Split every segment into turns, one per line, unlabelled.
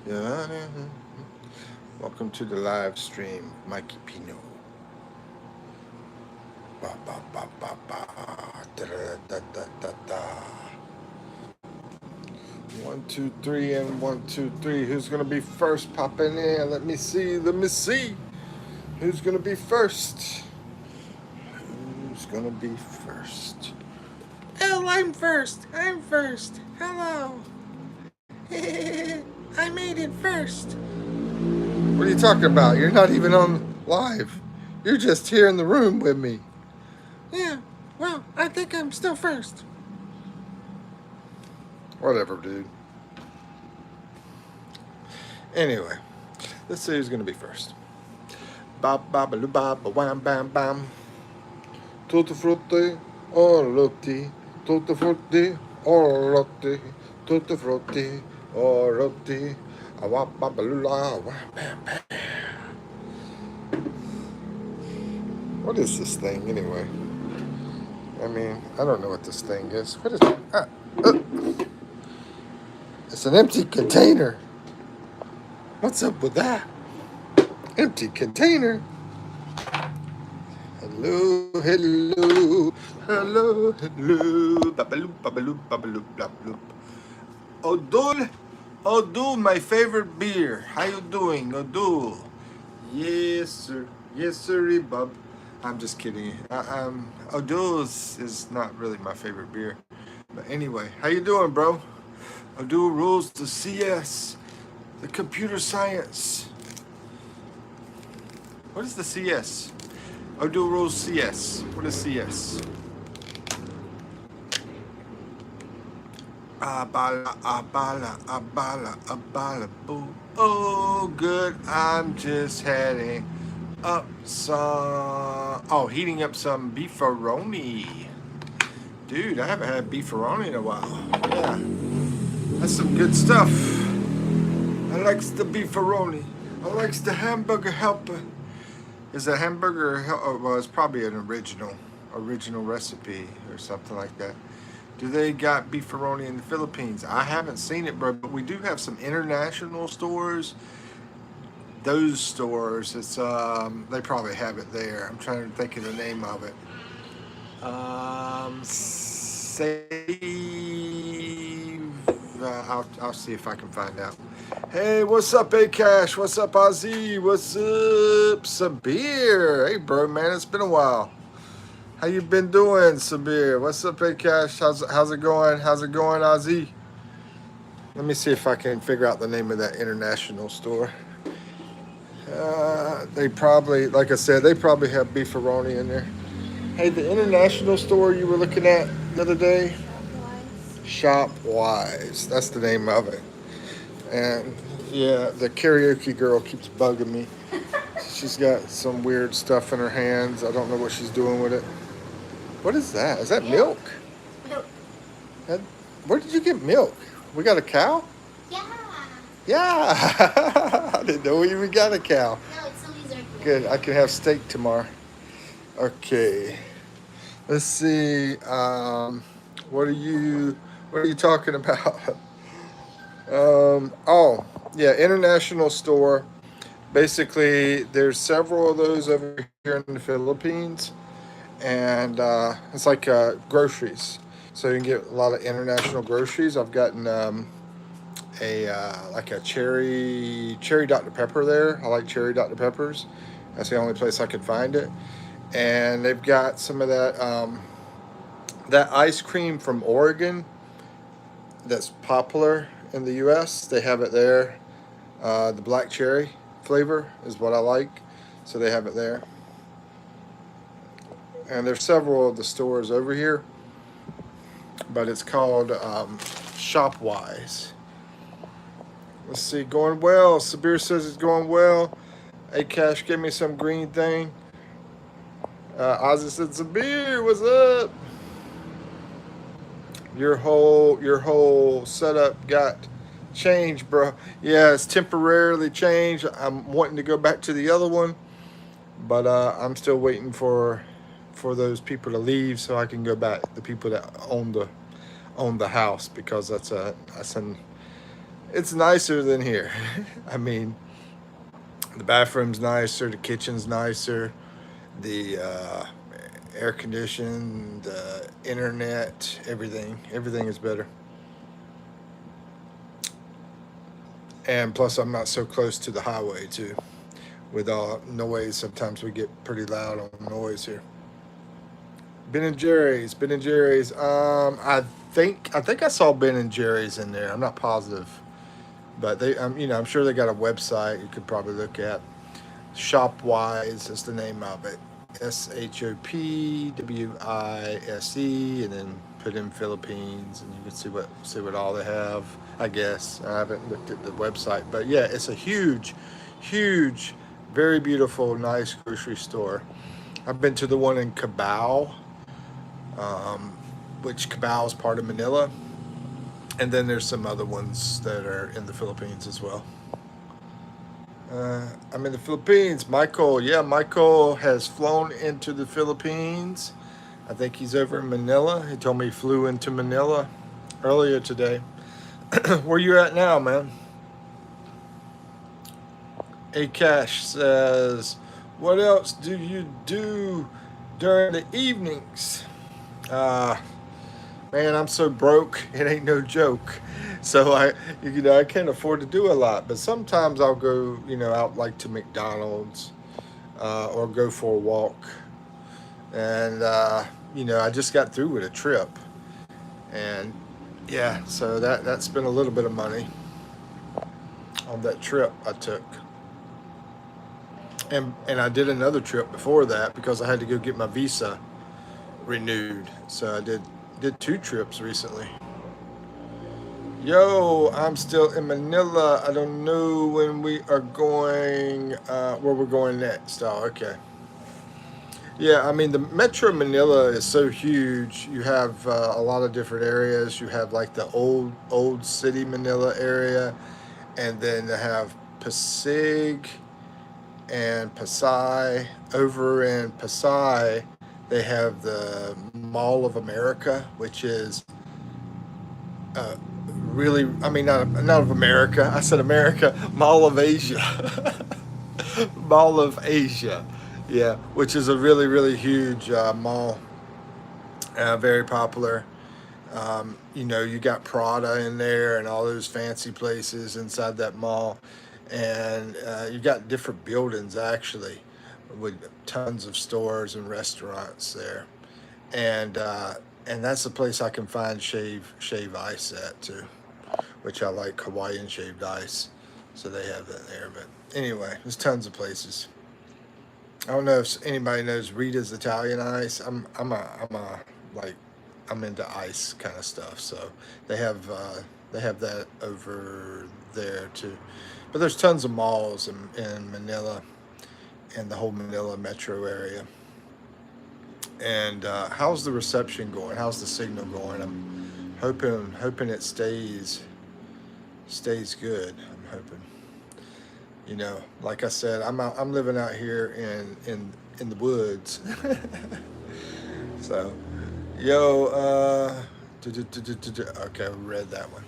Yeah. Welcome to the live stream, Mikipino. Ba ba ba ba ba. Da da da da da da. 1, 2, 3, and 1, 2, 3. Who's gonna be first? Popping in. Let me see. Let me see. Who's gonna be first? Who's gonna be first? Oh, I'm first. I'm first. Hello. I made it first. What are you talking about? You're not even on live. You're just here in the room with me. Yeah, well, I think I'm still first. Whatever, dude. Anyway, let's see who's gonna be first. Ba ba ba ba ba wham bam bam. Tutti frutti, orlotti. Tutti frutti, orlotti. Tutti frutti, orlotti. Awa ba ba lula, wham bam bam. What is this thing anyway? I mean, I don't know what this thing is. What is it? It's an empty container. What's up with that? Empty container. Hello, hello, hello, hello. Babaloo, babaloo, babaloo, babaloo. Odul, Odul, my favorite beer. How you doing, Odul? Yes, sir. Yes, sir, bub. I'm just kidding. Odul's is not really my favorite beer. But anyway, how you doing, bro? Odul rules the CS, the computer science. What is the CS? Odul rules CS. What is CS? Abala, abala, abala, abala, boo. Oh, good. I'm just heading up some. Oh, heating up some beefaroni. Dude, I haven't had beefaroni in a while. Yeah, that's some good stuff. I likes the beefaroni. I likes the hamburger helper. Is a hamburger? Well, it's probably an original recipe or something like that. Do they got beefaroni in the Philippines? I haven't seen it, bro, but we do have some international stores. Those stores, it's they probably have it there. I'm trying to think of the name of it. Save. I'll see if I can find out. Hey, what's up, Akash? What's up, Ozzy? What's up, Sabir? Hey, bro, man, it's been a while. How you been doing, Sabir? What's up, Akash? How's it going? How's it going, Ozzy? Let me see if I can figure out the name of that international store. They probably, like I said, they probably have beefaroni in there. Hey, the international store you were looking at the other day, Shopwise. That's the name of it. And yeah, the karaoke girl keeps bugging me. She's got some weird stuff in her hands. I don't know what she's doing with it. What is that? Is that milk?
Milk.
That, where did you get milk? We got a cow?
Yeah.
Yeah. I didn't know we even got a cow.
No, it's somebody's milk.
Good. I can have steak tomorrow. Okay. Let's see. What are you talking about? Oh, yeah, international store. Basically, there's several of those over here in the Philippines, and it's like groceries. So you can get a lot of international groceries. I've gotten a like a cherry Dr Pepper there. I like cherry Dr Peppers. That's the only place I could find it. And they've got some of that ice cream from Oregon that's popular in the U.S. They have it there. The black cherry flavor is what I like, so they have it there. And there's several of the stores over here, but it's called Shopwise. Let's see, going well. Sabir says it's going well. Akash gave me some green thing. Ozzy said, Sabir, what's up? Your whole setup got changed, bro. Yeah, it's temporarily changed. I'm wanting to go back to the other one, but I'm still waiting for those people to leave so I can go back. The people that own the house, because that's an it's nicer than here. I mean, the bathroom's nicer, the kitchen's nicer, the air conditioned, the internet, everything is better. And plus, I'm not so close to the highway too. With all noise, sometimes we get pretty loud on noise here. Ben and Jerry's, Ben and Jerry's. I think I saw Ben and Jerry's in there. I'm not positive, but I'm sure they got a website you could probably look at. Shopwise is the name of it. SHOPWISE, and then put in Philippines, and you can see what all they have. I guess I haven't looked at the website, but yeah, it's a huge, huge, very beautiful, nice grocery store. I've been to the one in Cabao, um, which Cabao is part of Manila, and then there's some other ones that are in the Philippines as well. I'm in the Philippines. Michael, yeah, Michael has flown into the Philippines. I think he's over in Manila. He told me he flew into Manila earlier today. Where you at now, man? Akash says, "What else do you do during the evenings?" Uh, Man, I'm so broke, it ain't no joke. So I can't afford to do a lot. But sometimes I'll go, out like to McDonald's, or go for a walk. And I just got through with a trip, and yeah, so that spent a little bit of money on that trip I took. And I did another trip before that because I had to go get my visa renewed. So I did two trips recently. Yo, I'm still in Manila. I don't know when we are going, where we're going next. Oh, okay. Yeah, I mean, the Metro Manila is so huge. You have a lot of different areas. You have like the old city Manila area, and then they have Pasig and Pasay. Over in Pasay, they have the Mall of America, which is uh, really, I mean, not of America. I said America, Mall of Asia, Mall of Asia, yeah, which is a really really huge mall, very popular. You got Prada in there and all those fancy places inside that mall, and you got different buildings actually, with tons of stores and restaurants there, and that's the place I can find shave ice at too, which I like Hawaiian shaved ice, so they have that there. But anyway, there's tons of places. I don't know if anybody knows Rita's Italian Ice. I'm a like I'm into ice kind of stuff, so they have uh, they have that over there too. But there's tons of malls in Manila and the whole Manila metro area. And how's the reception going? How's the signal going? I'm hoping it stays good. I'm hoping. Like I said, I'm living out here in the woods. So, yo, okay, we read that one.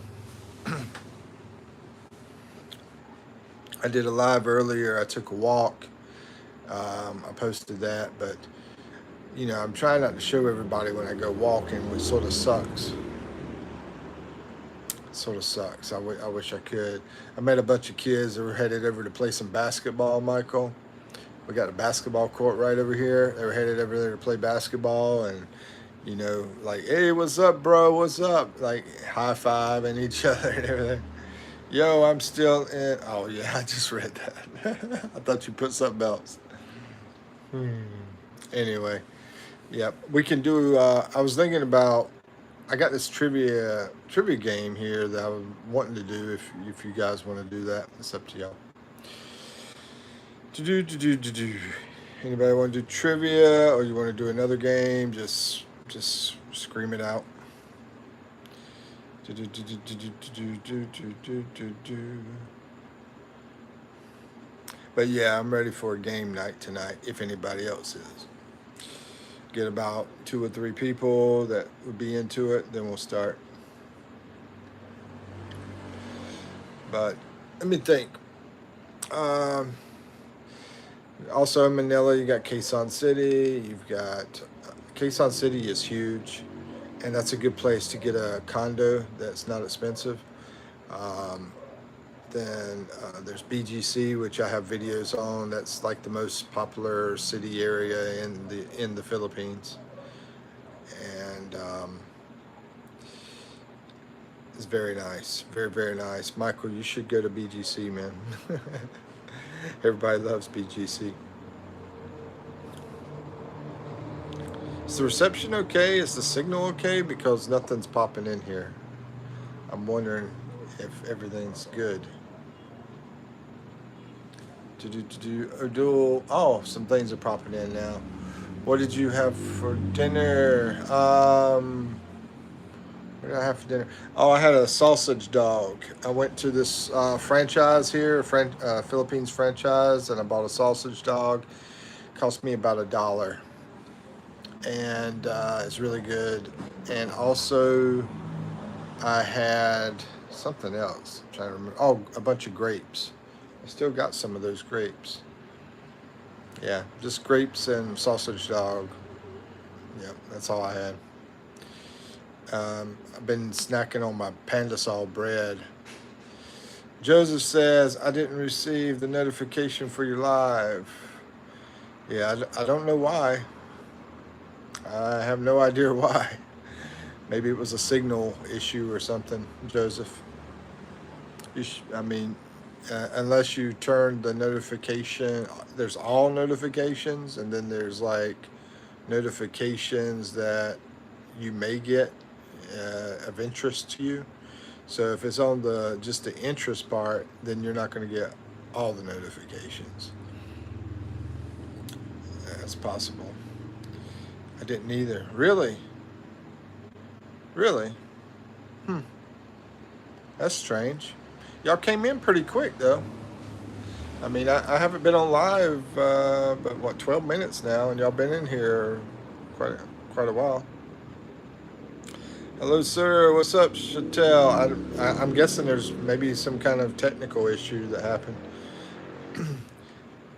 I did a live earlier. I took a walk. I posted that, but I'm trying not to show everybody when I go walking, which sort of sucks. Sort of sucks. I wish I could. I met a bunch of kids that were headed over to play some basketball, Michael. We got a basketball court right over here. They were headed over there to play basketball, and like, hey, what's up, bro? What's up? Like, high fiving each other and everything. Yo, I'm still in. Oh yeah, I just read that. I thought you put something else. Hmm. Anyway, yep, we can do. I was thinking about. I got this trivia game here that I was wanting to do. If you guys want to do that, it's up to y'all. To do. Anybody want to do trivia, or you want to do another game? Just scream it out. But yeah, I'm ready for a game night tonight. If anybody else is, get about 2 or 3 people that would be into it. Then we'll start. But let me think. Also in Manila, you got Quezon City. You've got Quezon City is huge, and that's a good place to get a condo that's not expensive. Um, then there's BGC, which I have videos on. That's like the most popular city area in the Philippines, and it's very nice, very very nice. Michael, you should go to BGC, man. Everybody loves BGC. Is the reception okay? Is the signal okay? Because nothing's popping in here. I'm wondering if everything's good. Oh, some things are popping in now. What did you have for dinner? What did I have for dinner? Oh, I had a sausage dog. I went to this franchise here, Philippines franchise, and I bought a sausage dog. It cost me about $1, and it's really good. And also, I had something else. I'm trying to remember. Oh, a bunch of grapes. I still got some of those grapes. Yeah, just grapes and sausage dog. Yep, that's all I had. I've been snacking on my pandasol bread. Joseph says, I didn't receive the notification for your live. Yeah, I don't know why. I have no idea why. Maybe it was a signal issue or something, Joseph. I mean, unless you turn the notification, there's all notifications, and then there's like notifications that you may get of interest to you. So if it's on just the interest part, then you're not going to get all the notifications. That's possible. I didn't either. Really? Really? That's strange. Y'all came in pretty quick though. I mean, I haven't been on live, but what, 12 minutes now, and y'all been in here quite a while. Hello, sir. What's up, Chantel? I'm guessing there's maybe some kind of technical issue that happened.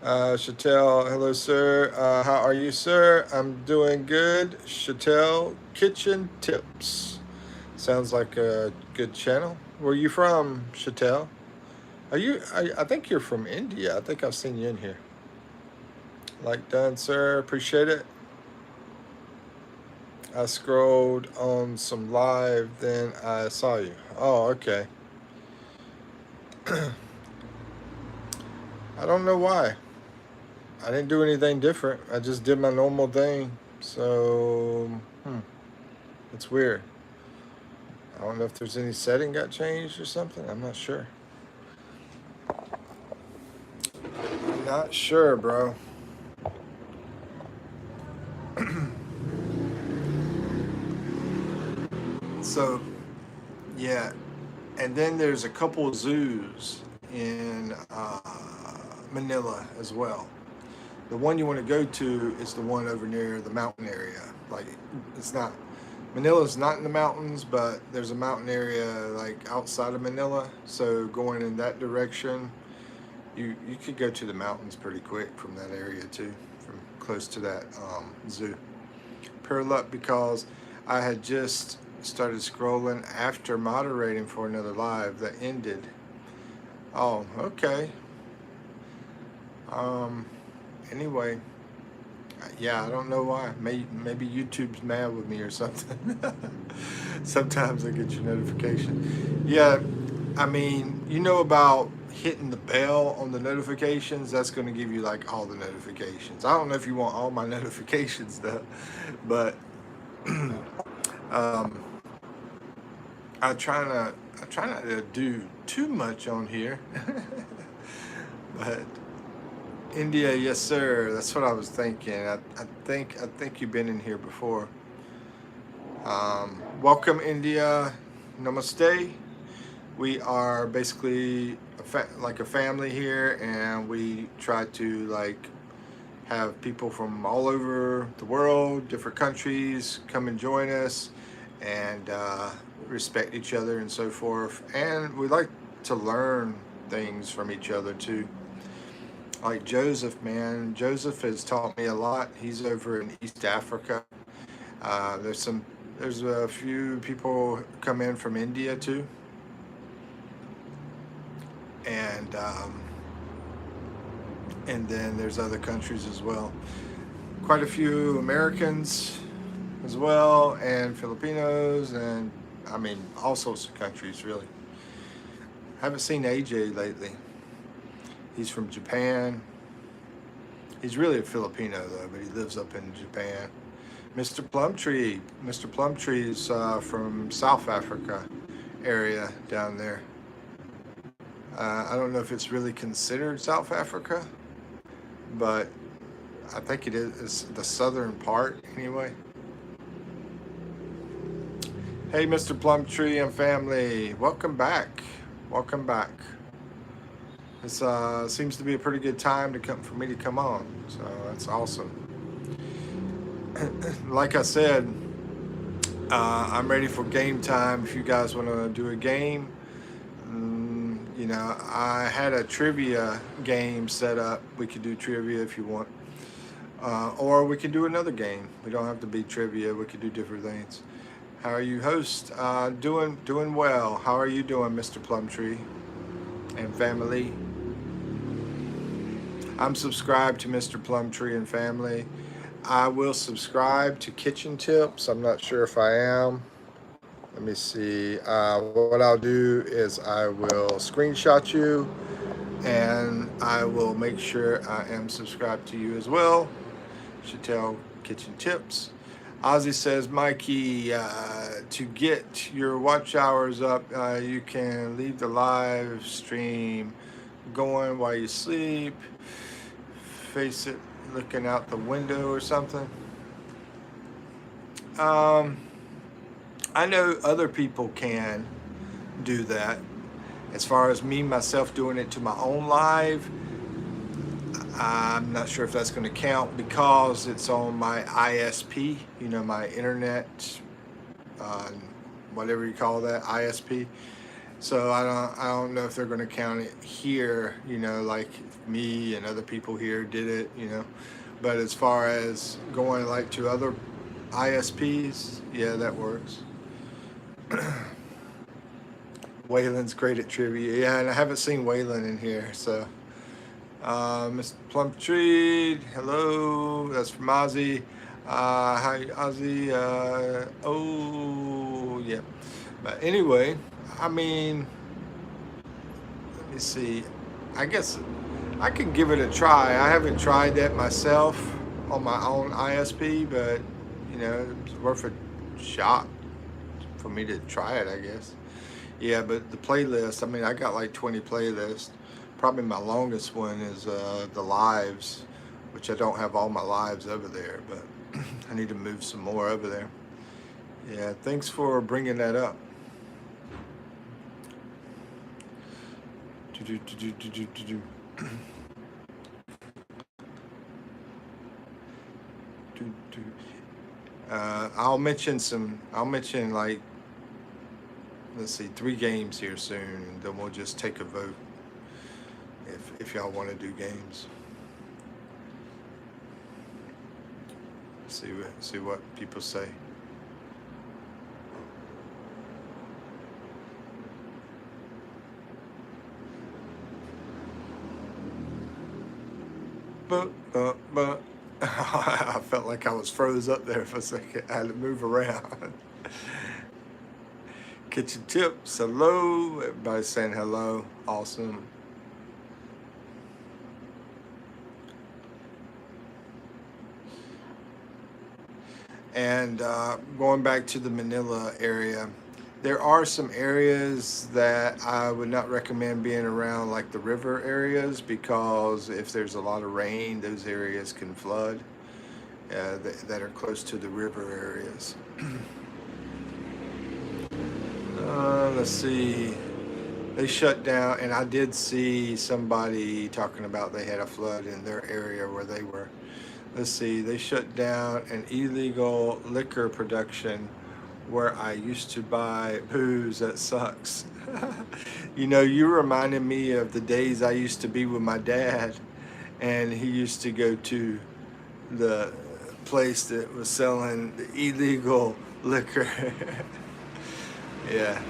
Chantel, hello, sir. How are you, sir? I'm doing good. Chantel, Kitchen Tips. Sounds like a good channel. Where are you from, Chantel? I think you're from India. I think I've seen you in here. Like done, sir. Appreciate it. I scrolled on some live, then I saw you. Oh, okay. I don't know why. I didn't do anything different. I just did my normal thing. So, it's weird. I don't know if there's any setting got changed or something. I'm not sure. I'm not sure, bro. So, yeah. And then there's a couple of zoos in Manila as well. The one you want to go to is the one over near the mountain area. Like, it's not, Manila's not in the mountains, but there's a mountain area like outside of Manila. So going in that direction, you could go to the mountains pretty quick from that area too, from close to that zoo. Pure luck because I had just started scrolling after moderating for another live that ended. Oh, okay. Anyway, yeah, I don't know why. Maybe YouTube's mad with me or something. Sometimes I get your notification. Yeah, I mean, you know about hitting the bell on the notifications? That's going to give you like all the notifications. I don't know if you want all my notifications though, but I try not to do too much on here. But India, yes sir. That's what I was thinking. I think you've been in here before. Welcome, India. Namaste. We are basically like a family here, and we try to like have people from all over the world, different countries, come and join us, and respect each other and so forth. And we like to learn things from each other too. Like Joseph, man. Joseph has taught me a lot. He's over in East Africa. There's a few people come in from India too, and and then there's other countries as well. Quite a few Americans as well, and Filipinos, and I mean all sorts of countries really. Haven't seen AJ lately. He's from Japan. He's really a Filipino though, but he lives up in Japan. Mr. Plumtree. Mr. Plumtree is from South Africa area down there. I don't know if it's really considered South Africa, but I think it is. It's the southern part anyway. Hey, Mr. Plumtree and family, welcome back. Welcome back. This seems to be a pretty good time to come for me to come on, so that's awesome. Like I said, I'm ready for game time. If you guys want to do a game, you know, I had a trivia game set up. We could do trivia if you want, or we could do another game. We don't have to be trivia. We could do different things. How are you, host? Doing well. How are you doing, Mr. Plumtree and family? I'm subscribed to Mr. Plumtree and family. I will subscribe to Kitchen Tips. I'm not sure if I am. Let me see. What I'll do is I will screenshot you, and I will make sure I am subscribed to you as well. Should tell Kitchen Tips. Ozzy says, Mikey, to get your watch hours up, you can leave the live stream going while you sleep. Face it looking out the window or something. I know other people can do that. As far as me, myself doing it to my own live, I'm not sure if that's going to count because it's on my ISP, you know, my internet, whatever you call that, ISP. So I don't know if they're going to count it here, you know, like me and other people here did it, you know. But as far as going like to other ISPs, yeah, that works. Waylon's great at trivia. Yeah, and I haven't seen Waylon in here, so. Mr. Plumtree, hello. That's from Ozzy. Hi, Ozzy. Oh, yeah. But anyway, I mean, let me see. I guess I could give it a try. I haven't tried that myself on my own ISP, but, you know, it's worth a shot for me to try it, I guess. Yeah, but the playlist, I mean, I got like 20 playlists. Probably my longest one is the lives, which I don't have all my lives over there, but I need to move some more over there. Yeah, thanks for bringing that up. I'll mention like, let's see, 3 games here soon, and then we'll just take a vote if y'all want to do games. See what people say. But I felt like I was froze up there for a second. I had to move around. Kitchen Tips, hello. Everybody's saying hello. Awesome. And going back to the Manila area, there are some areas that I would not recommend being around, like the river areas, because if there's a lot of rain, those areas can flood that are close to the river areas. Let's see. They shut down, and I did see somebody talking about they had a flood in their area where they were. Let's see, they shut down an illegal liquor production where I used to buy booze. That sucks. You know, you reminded me of the days I used to be with my dad, and he used to go to the place that was selling the illegal liquor. Yeah.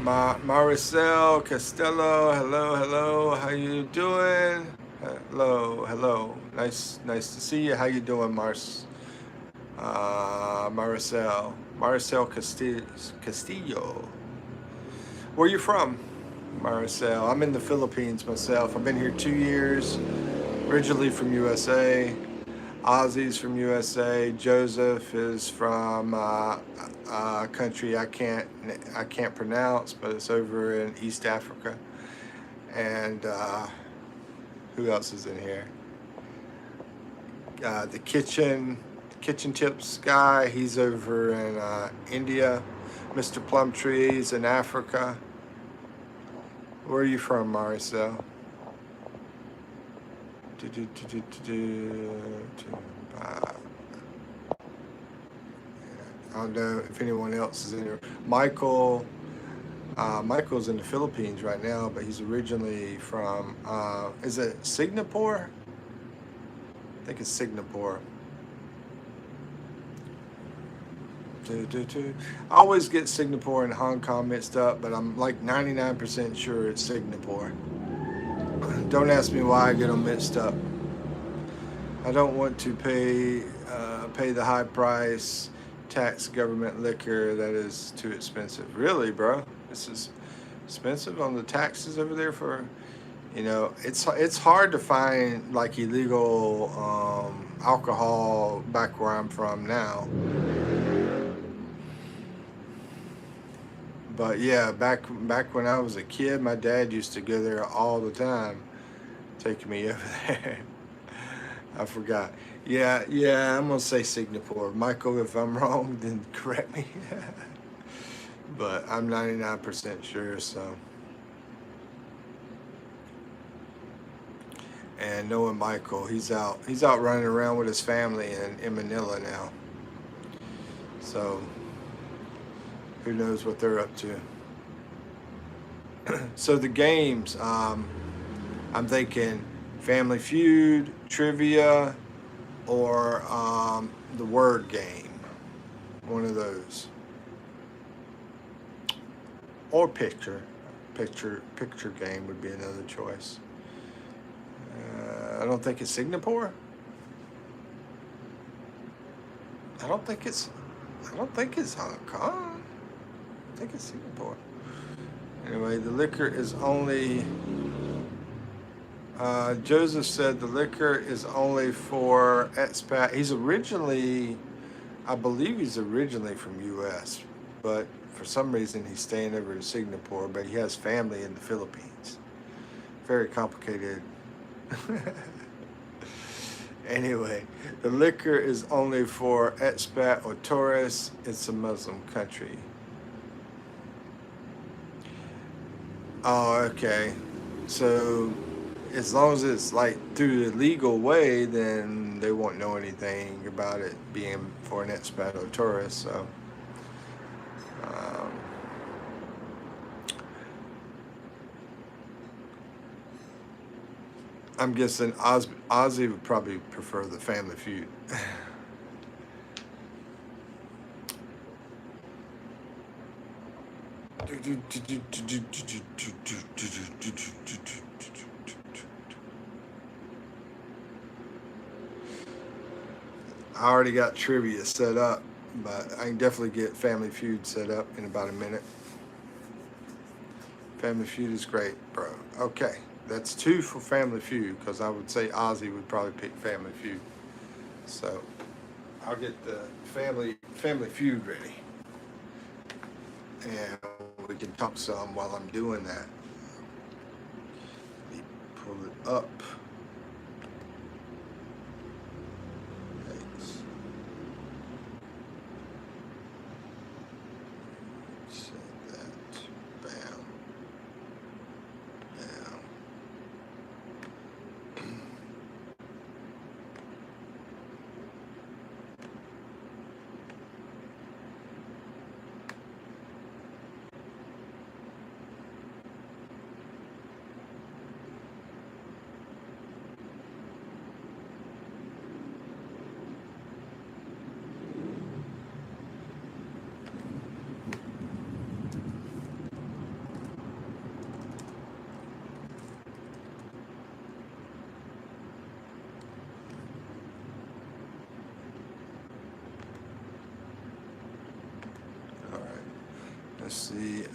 Maricel Costello, hello, hello. How you doing? Hello, hello. Nice to see you. How you doing, Maricel Castillo. Where you from, Maricel? I'm in the Philippines myself. I've been here 2 years. Originally from USA. Ozzy's from USA. Joseph is from a country I can't pronounce, but it's over in East Africa. And who else is in here? The kitchen tips guy. He's over in India. Mr. Plumtree's in Africa. Where are you from, Maricel? I don't know if anyone else is in here. Michael's in the Philippines right now, but he's originally from, is it Singapore? I think it's Singapore. I always get Singapore and Hong Kong mixed up, but I'm like 99% sure it's Singapore. Don't ask me why I get them mixed up. I don't want to pay the high price tax government liquor. That is too expensive. Really, bro? This is expensive on the taxes over there for, you know, it's hard to find like illegal alcohol back where I'm from now. But yeah, back when I was a kid, my dad used to go there all the time, taking me over there. I forgot. Yeah, I'm gonna say Singapore. Michael, if I'm wrong, then correct me. But I'm 99% sure, so. And knowing Michael, he's out running around with his family in Manila now. So who knows what they're up to. So the games, I'm thinking Family Feud, trivia, or the word game. One of those. Or picture game would be another choice. I don't think it's Singapore. I don't think it's Hong Kong. I think it's Singapore. Anyway, the liquor is only. Joseph said the liquor is only for expat. I believe he's originally from U.S., but for some reason he's staying over in Singapore, but he has family in the Philippines. Very complicated. Anyway, the liquor is only for expat or tourists. It's a Muslim country. Oh, okay. So as long as it's like through the legal way, then they won't know anything about it being for an expat or tourist. So I'm guessing Ozzy would probably prefer the Family Feud. I already got trivia set up, but I can definitely get Family Feud set up in about a minute. Family Feud is great, bro. Okay, that's 2 for Family Feud, because I would say Ozzy would probably pick Family Feud. So I'll get the Family Feud ready, and we can talk some while I'm doing that. Let me pull it up. Let's see.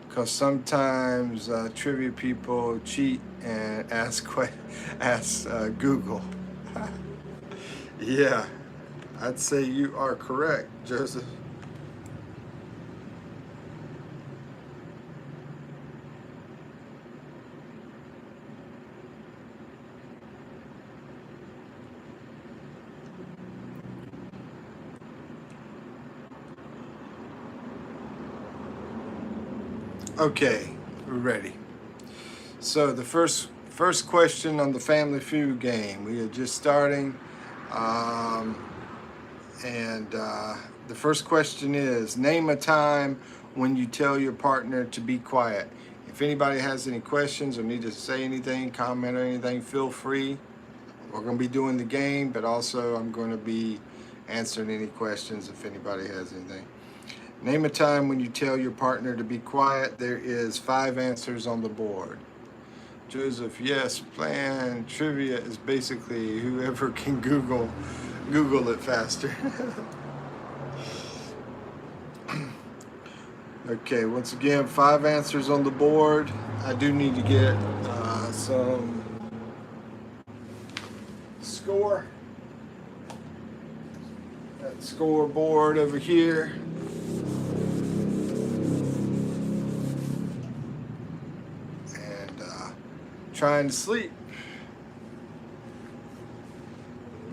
Because sometimes trivia people cheat and ask Google. Yeah, I'd say you are correct, Joseph. Okay, we're ready. So the first question on the Family Feud game. We are just starting, and the first question is: name a time when you tell your partner to be quiet. If anybody has any questions or need to say anything, comment or anything, feel free. We're going to be doing the game, but also I'm going to be answering any questions if anybody has anything. Name a time when you tell your partner to be quiet. There is 5 answers on the board. Joseph, yes, plan trivia is basically whoever can Google it faster. Okay, once again, 5 answers on the board. I do need to get some score. That scoreboard over here. Trying to sleep.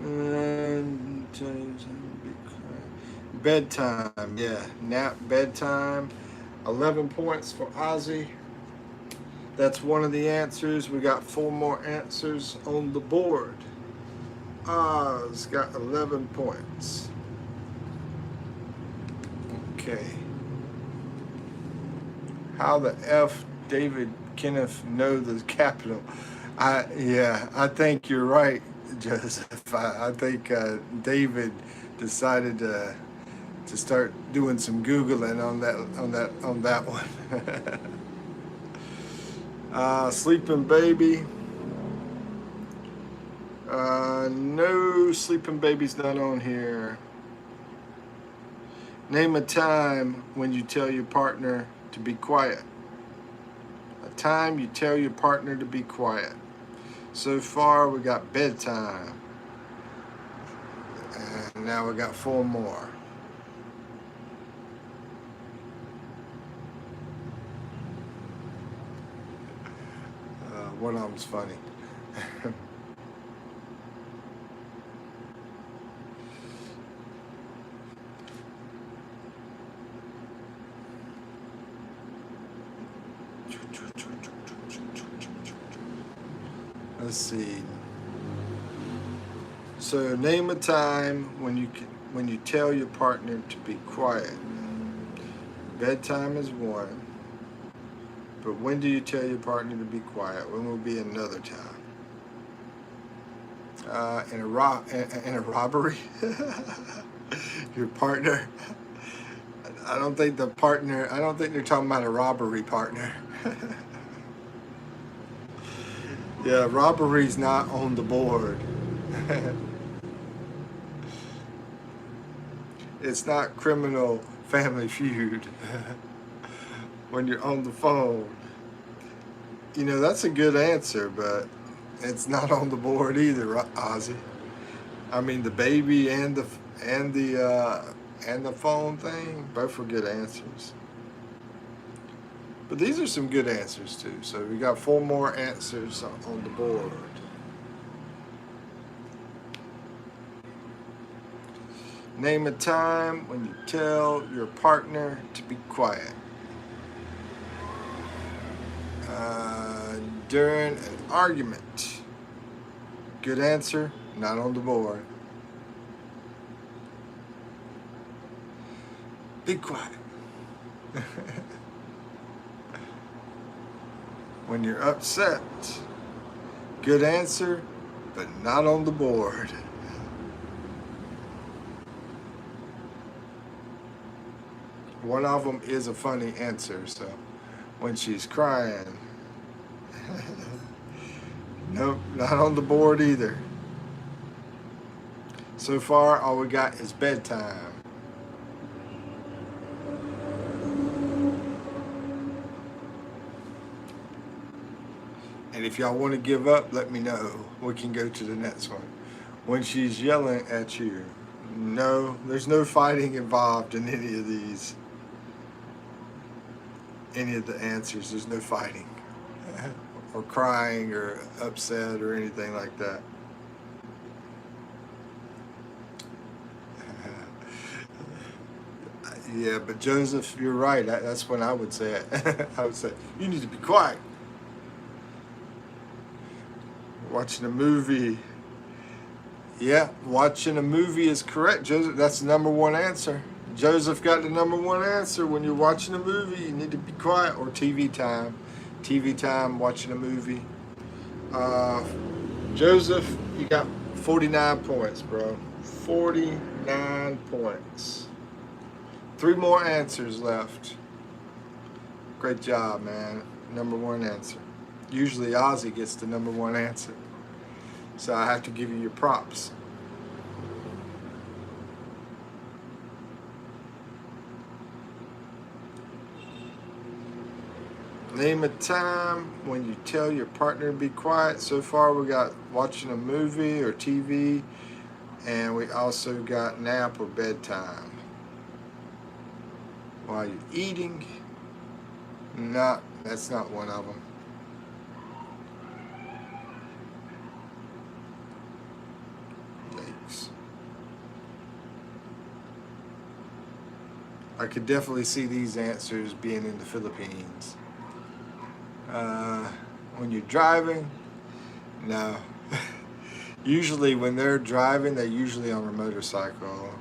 And bedtime, yeah, nap, bedtime. 11 points for Ozzy. That's one of the answers. We got 4 more answers on the board. Oz got 11 points. Okay. How the F David Kenneth know the capital? I think you're right, Joseph. I think David decided to start doing some Googling on that one. Sleeping baby. No sleeping baby's not on here. Name a time when you tell your partner to be quiet. A time you tell your partner to be quiet. So far we got bedtime. And now we got 4 more. One of them's funny. Let's see. So name a time when you tell your partner to be quiet. Bedtime is one. But when do you tell your partner to be quiet? When will be another time? In a robbery? Your partner? I don't think they're talking about a robbery partner. Yeah, robbery's not on the board. It's not criminal Family Feud. When you're on the phone. You know, that's a good answer, but it's not on the board either, Ozzy. I mean, the baby and the phone thing, both were good answers. But these are some good answers too. So we got 4 more answers on the board. Name a time when you tell your partner to be quiet. During an argument. Good answer, not on the board. Be quiet. When you're upset. Good answer, but not on the board. One of them is a funny answer, so when she's crying. Nope, not on the board either. So far, all we got is bedtime. And if y'all want to give up, let me know. We can go to the next one. When she's yelling at you. No, there's no fighting involved in any of these. Any of the answers. There's no fighting. Or crying or upset or anything like that. Yeah, but Joseph, you're right. That's when I would say it. I would say, you need to be quiet. Watching a movie. Yeah, watching a movie is correct, Joseph. That's the number one answer. Joseph got the number one answer. When you're watching a movie, you need to be quiet. Or TV time. TV time, watching a movie. Joseph, you got 49 points, bro. 49 points. 3 more answers left. Great job, man. Number one answer. Usually Ozzy gets the number one answer. So I have to give you your props. Name a time when you tell your partner to be quiet. So far we got watching a movie or TV, and we also got nap or bedtime. While you're eating. That's not one of them. Yikes. I could definitely see these answers being in the Philippines. When you're driving, no. Usually when they're driving, they're usually on a motorcycle.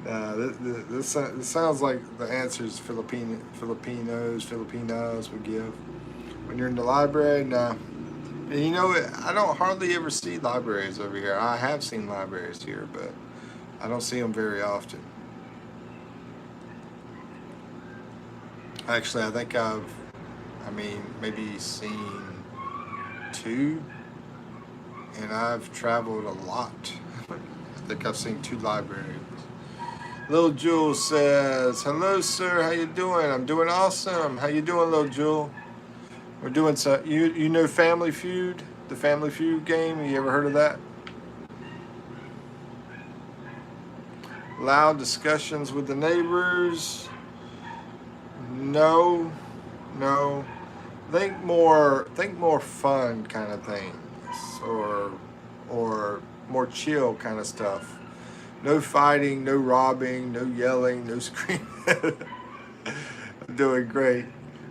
This sounds like the answers Filipinos would give. When you're in the library, no. And you know, I don't hardly ever see libraries over here. I have seen libraries here, but I don't see them very often. Actually, I think maybe seen 2, and I've traveled a lot. I think I've seen 2 libraries. Lil Jewel says, hello sir, how you doing? I'm doing awesome. How you doing, Lil Jewel? We're doing some, you know Family Feud? The Family Feud game? You ever heard of that? Loud discussions with the neighbors? No. Think more fun kind of things, or more chill kind of stuff. No fighting, no robbing, no yelling, no screaming. I'm doing great.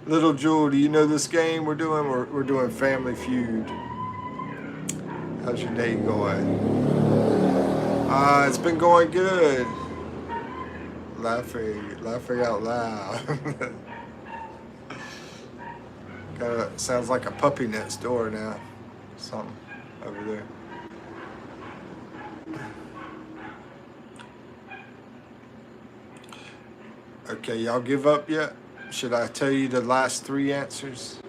Little Jewel, do you know this game we're doing? We're doing Family Feud. How's your day going? It's been going good. Laughing out loud. Kinda sounds like a puppy next door now. Something over there. Okay, y'all give up yet? Should I tell you the last 3 answers?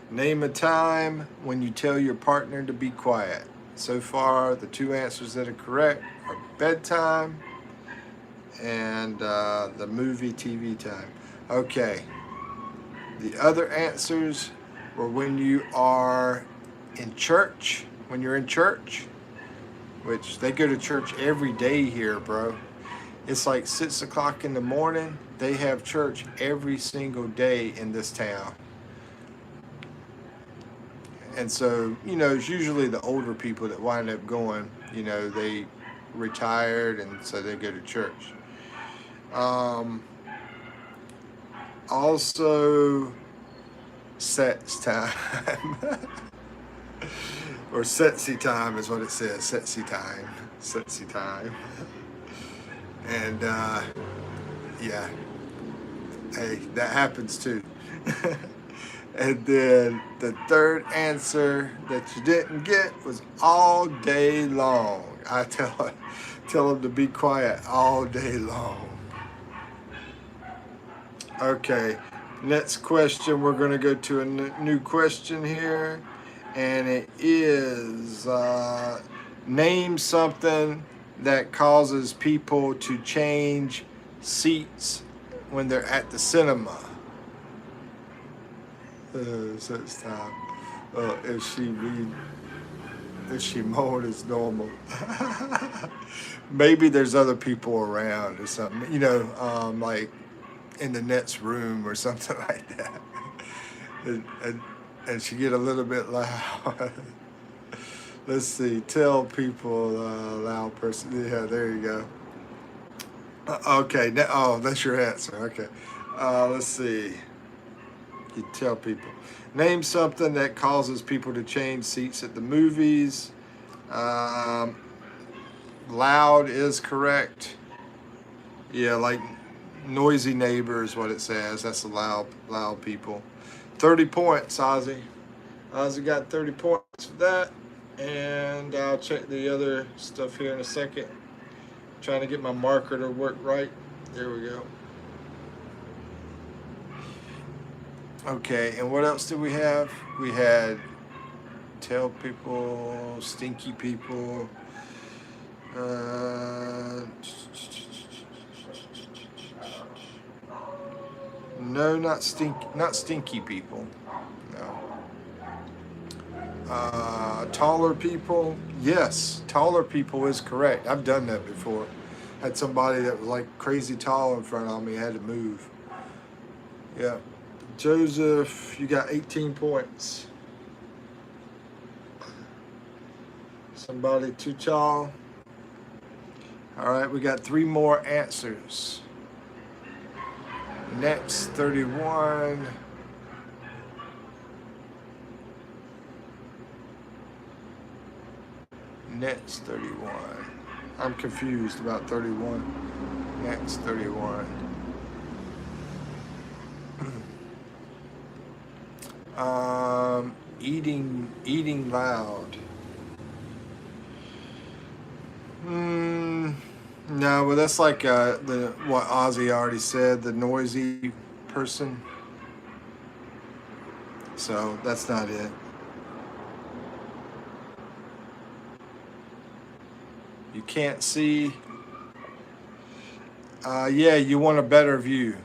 Name a time when you tell your partner to be quiet. So far, the 2 answers that are correct are bedtime and the movie TV time. Okay. The other answers were when you are in church. When you're in church. Which they go to church every day here, bro. It's like 6 o'clock in the morning. They have church every single day in this town. And so, you know, it's usually the older people that wind up going. You know, they retired and so they go to church. Also, sex time. Or sexy time is what it says. Sexy time. Sexy time. And, yeah. Hey, that happens too. And then the third answer that you didn't get was all day long. I tell them to be quiet all day long. Okay, next question. We're going to go to a new question here. And it is, name something that causes people to change seats when they're at the cinema. So it's time. If she mowed as normal. Maybe there's other people around or something, like in the next room or something like that. And she get a little bit loud. Let's see, tell people, loud person. Yeah, there you go. Okay, that's your answer. Okay. Let's see. You tell people. Name something that causes people to change seats at the movies. Loud is correct. Yeah, like noisy neighbor is what it says. That's the loud people. 30 points, Ozzy. Ozzy got 30 points for that. And I'll check the other stuff here in a second. Trying to get my marker to work right. There we go. Okay, and what else did we have? We had tell people, stinky people. No, not stinky people. No. Taller people. Yes, taller people is correct. I've done that before. Had somebody that was like crazy tall in front of me. I had to move. Yeah. Joseph, you got 18 points. Somebody too tall. All right, we got 3 more answers. Next, 31. Next, 31. I'm confused about 31. Next, 31. Eating loud. No, but that's like what Ozzy already said, the noisy person. So that's not it. You can't see. Yeah, you want a better view.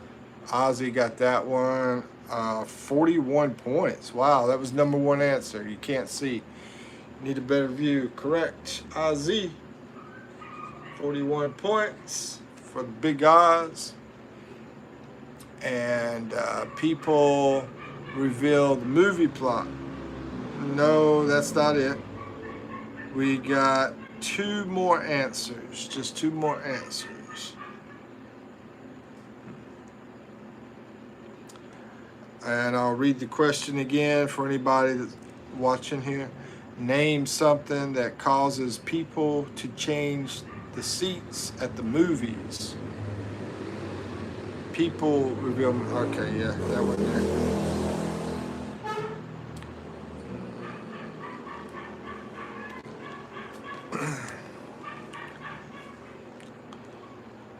Ozzy got that one. 41 points. Wow, that was number 1 answer. You can't see. Need a better view. Correct. Ozzy. 41 points for the big Oz. And people reveal the movie plot. No, that's not it. We got 2 more answers. Just 2 more answers. And I'll read the question again for anybody that's watching here. Name something that causes people to change the seats at the movies. People reveal. Okay, yeah, that one there.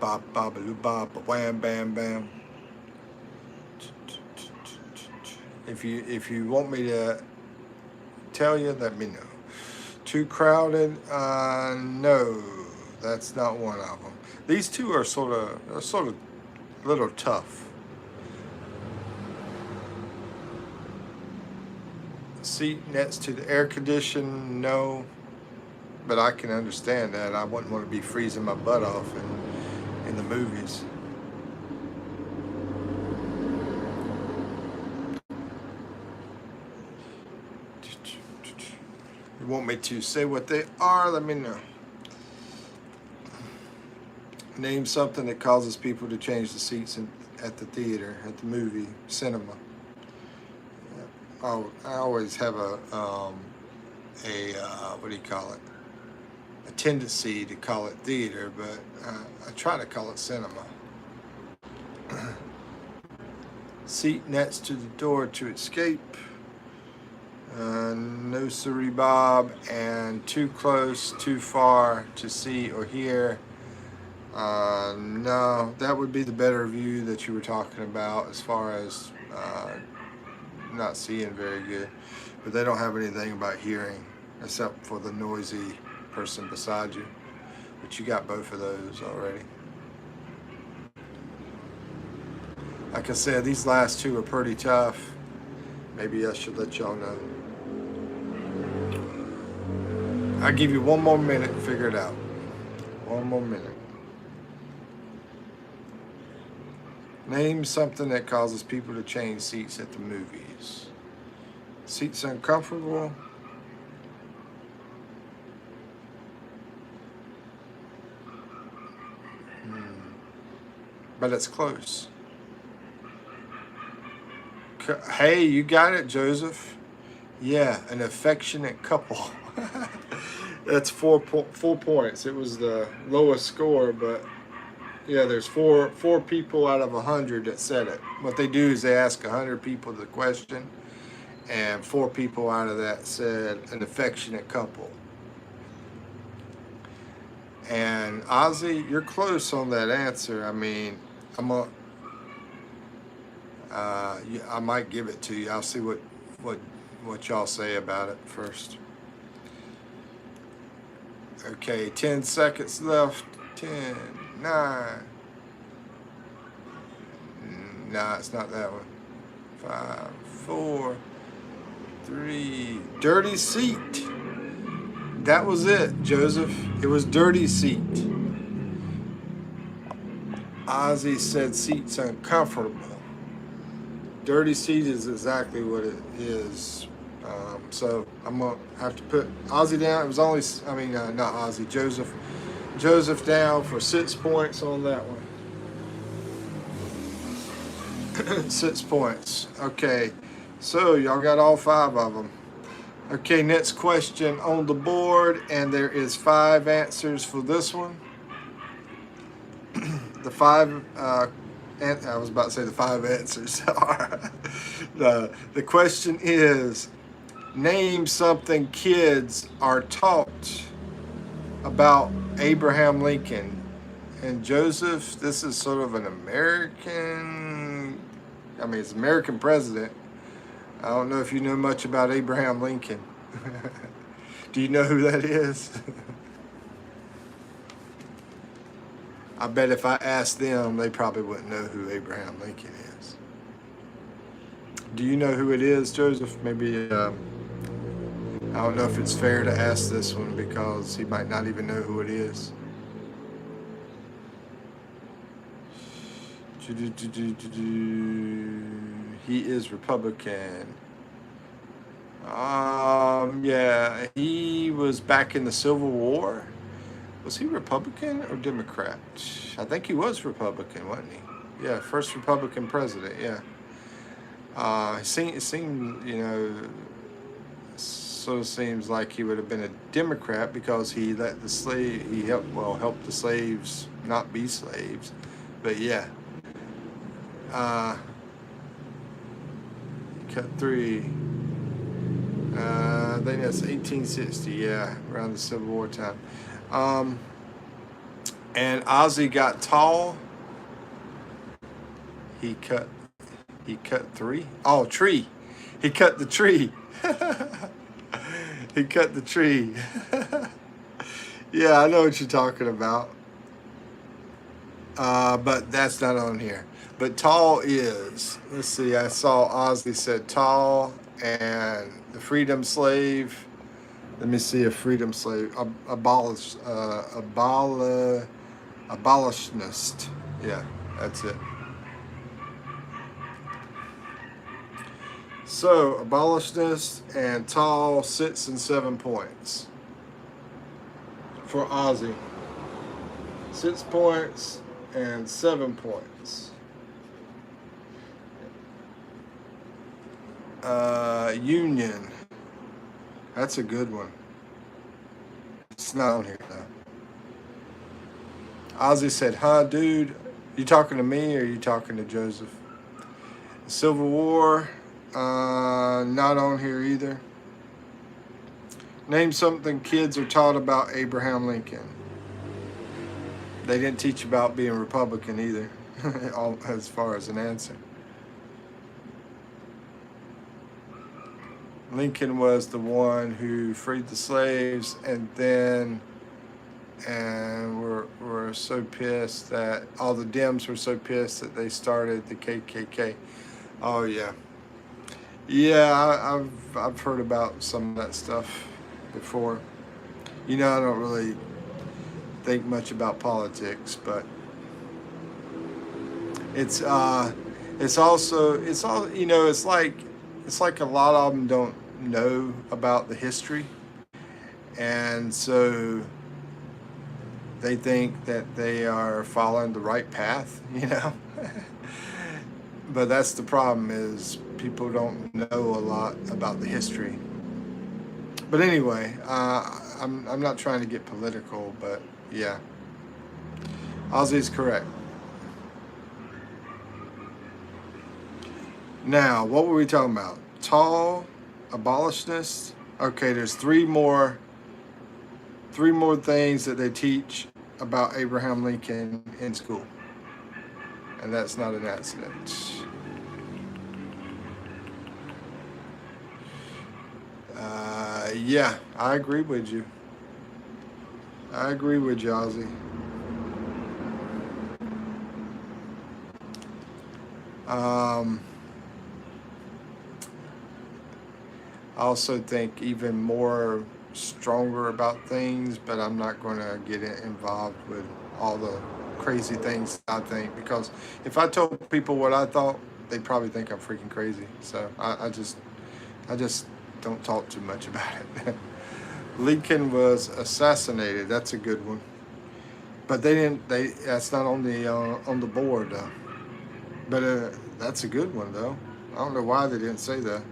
Bop, bop, bop, wham, bam, bam. If you want me to tell you, let me know. Too crowded? No, that's not one of them. These two are sort of a little tough. Seat next to the air condition? No, but I can understand that. I wouldn't want to be freezing my butt off in the movies. You want me to say what they are? Let me know. Name something that causes people to change the seats at the theater, at the movie, cinema. Oh, I always have a what do you call it? A tendency to call it theater, but I try to call it cinema. Seat next to the door to escape. No siree, Bob. And too close, too far to see or hear. No, that would be the better view that you were talking about as far as not seeing very good. But they don't have anything about hearing except for the noisy person beside you. But you got both of those already. Like I said, these last two are pretty tough. Maybe I should let y'all know. I'll give you one more minute to figure it out. One more minute. Name something that causes people to change seats at the movies. Seats uncomfortable. But it's close. Hey, you got it, Joseph. Yeah, an affectionate couple. That's 4 points. It was the lowest score, but yeah, there's four people out of 100 that said it. What they do is they ask 100 people the question, and 4 people out of that said an affectionate couple. And Ozzy, you're close on that answer. I mean, I might give it to you. I'll see what y'all say about it first. Okay, 10 seconds left. 10, 9. Nah, it's not that one. 5, 4, 3. Dirty Seat. That was it, Joseph. It was Dirty Seat. Ozzy said seats uncomfortable. Dirty Seat is exactly what it is. So I'm gonna have to put Ozzy down. It was only, not Ozzy, Joseph down for 6 points on that one. 6 points. Okay, so y'all got all 5 of them. Okay, next question on the board, and there is 5 answers for this one. The 5, I was about to say the 5 answers are. The question is, name something kids are taught about Abraham Lincoln. And Joseph, this is sort of an American, it's American president. I don't know if you know much about Abraham Lincoln. Do you know who that is? I bet if I asked them, they probably wouldn't know who Abraham Lincoln is. Do you know who it is, Joseph? Maybe, I don't know if it's fair to ask this one because he might not even know who it is. He is Republican. Yeah, he was back in the Civil War. Was he Republican or Democrat? I think he was Republican, wasn't he? Yeah, first Republican president, yeah. It seemed, sort of seems like he would have been a Democrat because he helped the slaves not be slaves. But yeah. Cut 3. I think that's 1860, yeah, around the Civil War time. And Ozzy got tall. He cut 3. Oh, tree. He cut the tree. He cut the tree. Yeah, I know what you're talking about. But that's not on here. But tall is. Let's see, I saw Ozzy said tall, and the freedom slave. Let me see, a freedom slave. Abolitionist. Yeah, that's it. So, abolitionist and tall, 6 and 7 points for Ozzy. 6 points and 7 points. Union. That's a good one. It's not on here though. Ozzy said, huh, dude? You talking to me or you talking to Joseph? Civil War. Not on here either. Name something kids are taught about Abraham Lincoln. They didn't teach about being Republican either, as far as an answer. Lincoln was the one who freed the slaves and then and were so pissed that all the Dems were so pissed that they started the KKK. Oh yeah, yeah. I've heard about some of that stuff before. You know, I don't really think much about politics, but it's it's all, you know, it's like a lot of them don't know about the history, and so they think that they are following the right path, you know. But that's the problem, is people don't know a lot about the history. But anyway, I'm not trying to get political, but yeah, Ozzy's correct. Now, what were we talking about? Tall abolitionists. Okay, there's three more things that they teach about Abraham Lincoln in school, and that's not an accident. Yeah, I agree with you. I agree with you, Ozzy. Um, I also think even more stronger about things, but I'm not going to get involved with all the crazy things I think, because if I told people what I thought, they'd probably think I'm freaking crazy. So I just don't talk too much about it. Lincoln was assassinated. That's a good one, but they didn't. That's not on the board though. But that's a good one though. I don't know why they didn't say that.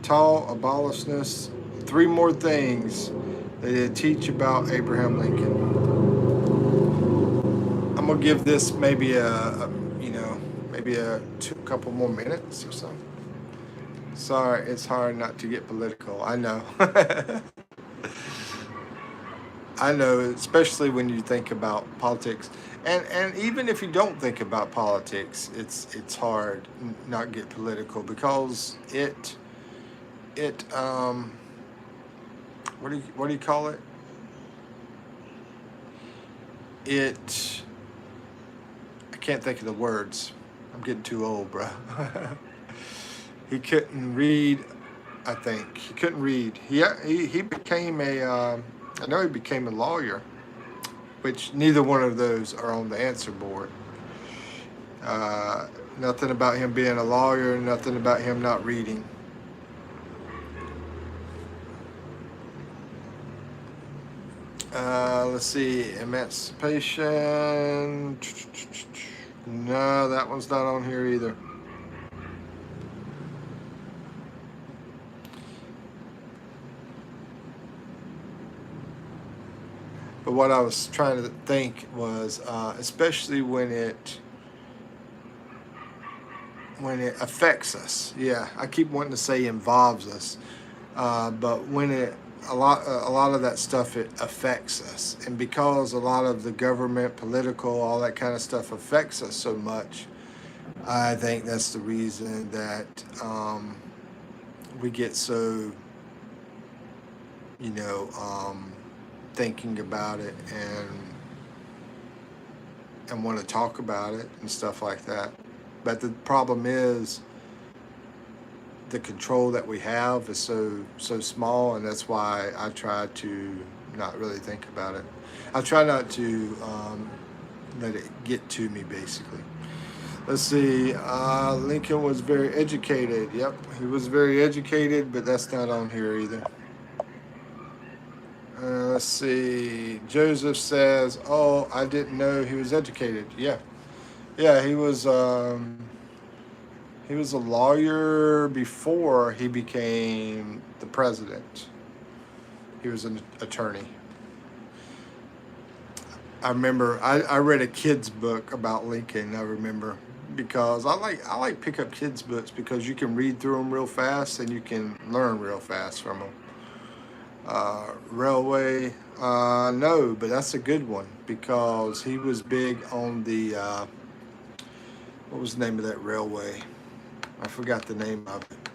Tall abolitionists. Three more things they did teach about Abraham Lincoln. I'm gonna give this maybe you know, maybe couple more minutes or so. Sorry, it's hard not to get political. I know. I know, especially when you think about politics, and even if you don't think about politics, it's hard not get political, because it what do you call it? It I can't think of the words. I'm getting too old, bro. He couldn't read. I think he couldn't read. He became a. I know he became a lawyer, which neither one of those are on the answer board. Nothing about him being a lawyer. Nothing about him not reading. Let's see, emancipation. No, that one's not on here either. But what I was trying to think was, especially when it affects us. Yeah, I keep wanting to say involves us, but when a lot of that stuff, it affects us, and because a lot of the government, political, all that kind of stuff affects us so much, I think that's the reason that we get so, you know, thinking about it and want to talk about it and stuff like that. But the problem is the control that we have is so small, and that's why I try to not really think about it. I try not to let it get to me, basically. Let's see. Lincoln was very educated. Yep, he was very educated, but that's not on here either. Let's see. Joseph says, "Oh, I didn't know he was educated." Yeah, yeah, he was a lawyer before he became the president. He was an attorney. I remember I read a kid's book about Lincoln. I remember, because I like pick up kids' books because you can read through them real fast and you can learn real fast from them. Railway, no, but that's a good one, because he was big on the what was the name of that railway? I forgot the name of it.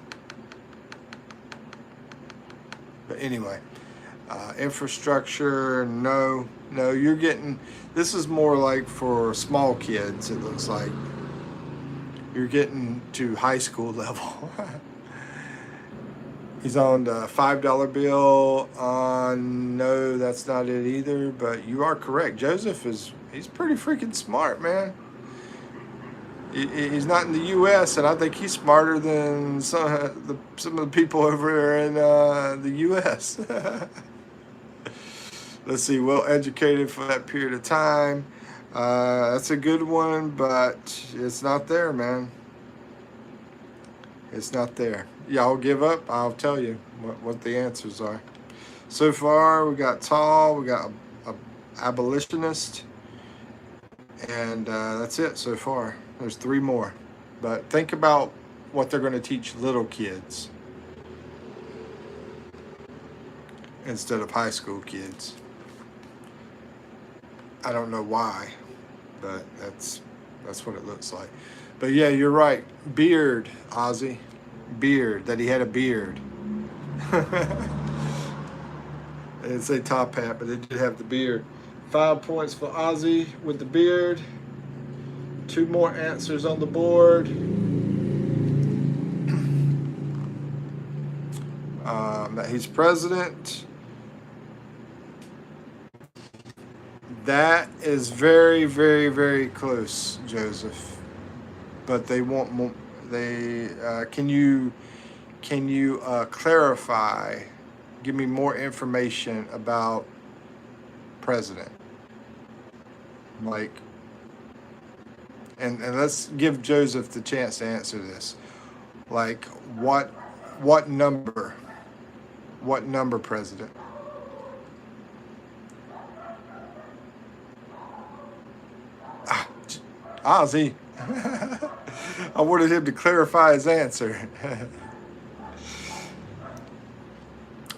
But anyway, Infrastructure, no. No, you're getting, this is more like for small kids, it looks like. You're getting to high school level. He's on the $5 bill. No, that's not it either, but you are correct. Joseph he's pretty freaking smart, man. He's not in the U.S., and I think he's smarter than some of the people over there in the U.S. Let's see, well educated for that period of time. That's a good one, but it's not there, man. It's not there. Y'all give up? I'll tell you what the answers are. So far, we got tall, we got a abolitionist, and that's it so far. There's 3 more. But think about what they're going to teach little kids instead of high school kids. I don't know why, but that's what it looks like. But yeah, you're right. Beard, Ozzy. Beard, that he had a beard. They didn't say top hat, but they did have the beard. 5 points for Ozzy with the beard. 2 more answers on the board. That he's president. That is very, very, very close, Joseph. But they want more. Can you clarify? Give me more information about president. Like, and let's give Joseph the chance to answer this. Like, what number? What number president? Ozzy. I wanted him to clarify his answer.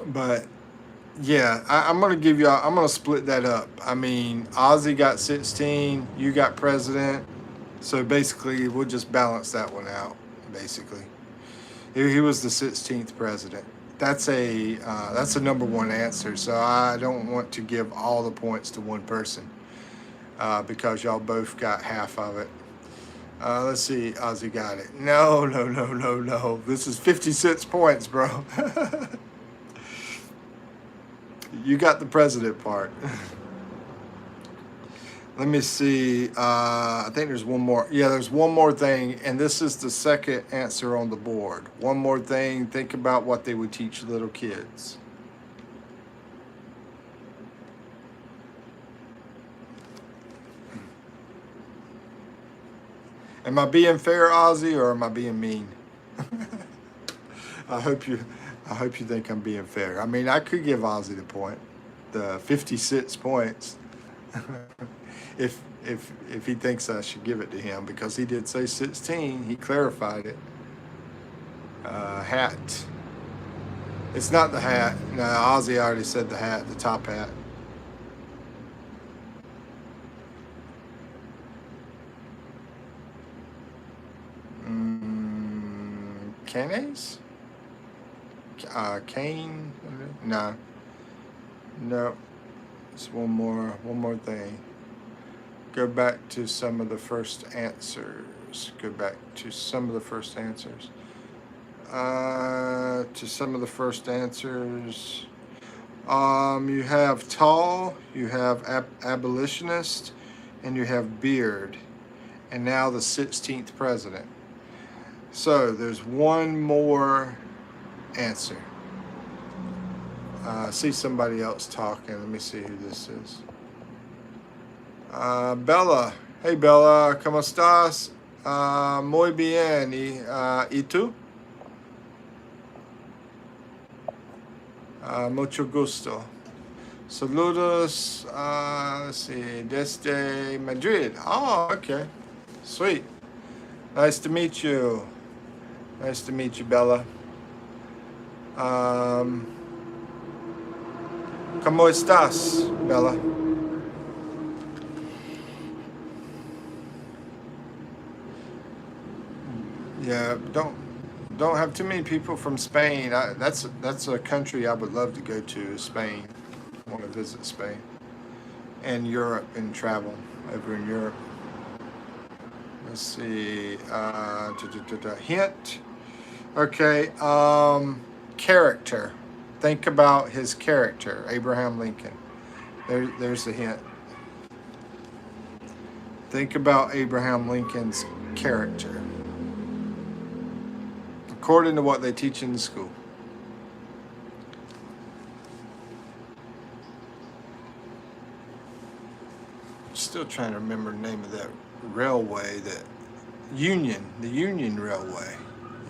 But yeah, I'm going to give you, I'm going to split that up. I mean, Ozzy got 16, you got president. So basically, we'll just balance that one out, basically. He was the 16th president. That's a number 1 answer. So I don't want to give all the points to one person because y'all both got half of it. Let's see, Ozzy got it. No. This is 56 points, bro. You got the president part. Let me see. I think there's one more. Yeah, there's one more thing, and this is the second answer on the board. One more thing. Think about what they would teach little kids. Am I being fair, Ozzy, or am I being mean? I hope you think I'm being fair. I mean, I could give Ozzy the point, the 56 points, if he thinks I should give it to him, because he did say 16. He clarified it. Hat. It's not the hat. No, Ozzy already said the hat, the top hat. Canes? Kane? No. It's one more thing. Go back to some of the first answers. You have tall, you have abolitionist, and you have beard, and now the 16th president. So there's one more answer. I see somebody else talking. Let me see who this is. Bella. Hey Bella, ¿cómo estás? Muy bien. ¿Y tú? Mucho gusto. Saludos, let's see, desde Madrid. Oh, okay. Sweet. Nice to meet you. Nice to meet you, Bella. ¿Cómo estás, Bella? Yeah, don't have too many people from Spain. That's a country I would love to go to, is Spain. I want to visit Spain and Europe and travel over in Europe. Let's see. Hint. Okay. Character. Think about his character, Abraham Lincoln. There's the hint. Think about Abraham Lincoln's character, according to what they teach in the school. Still trying to remember the name of that railway, the Union Railway.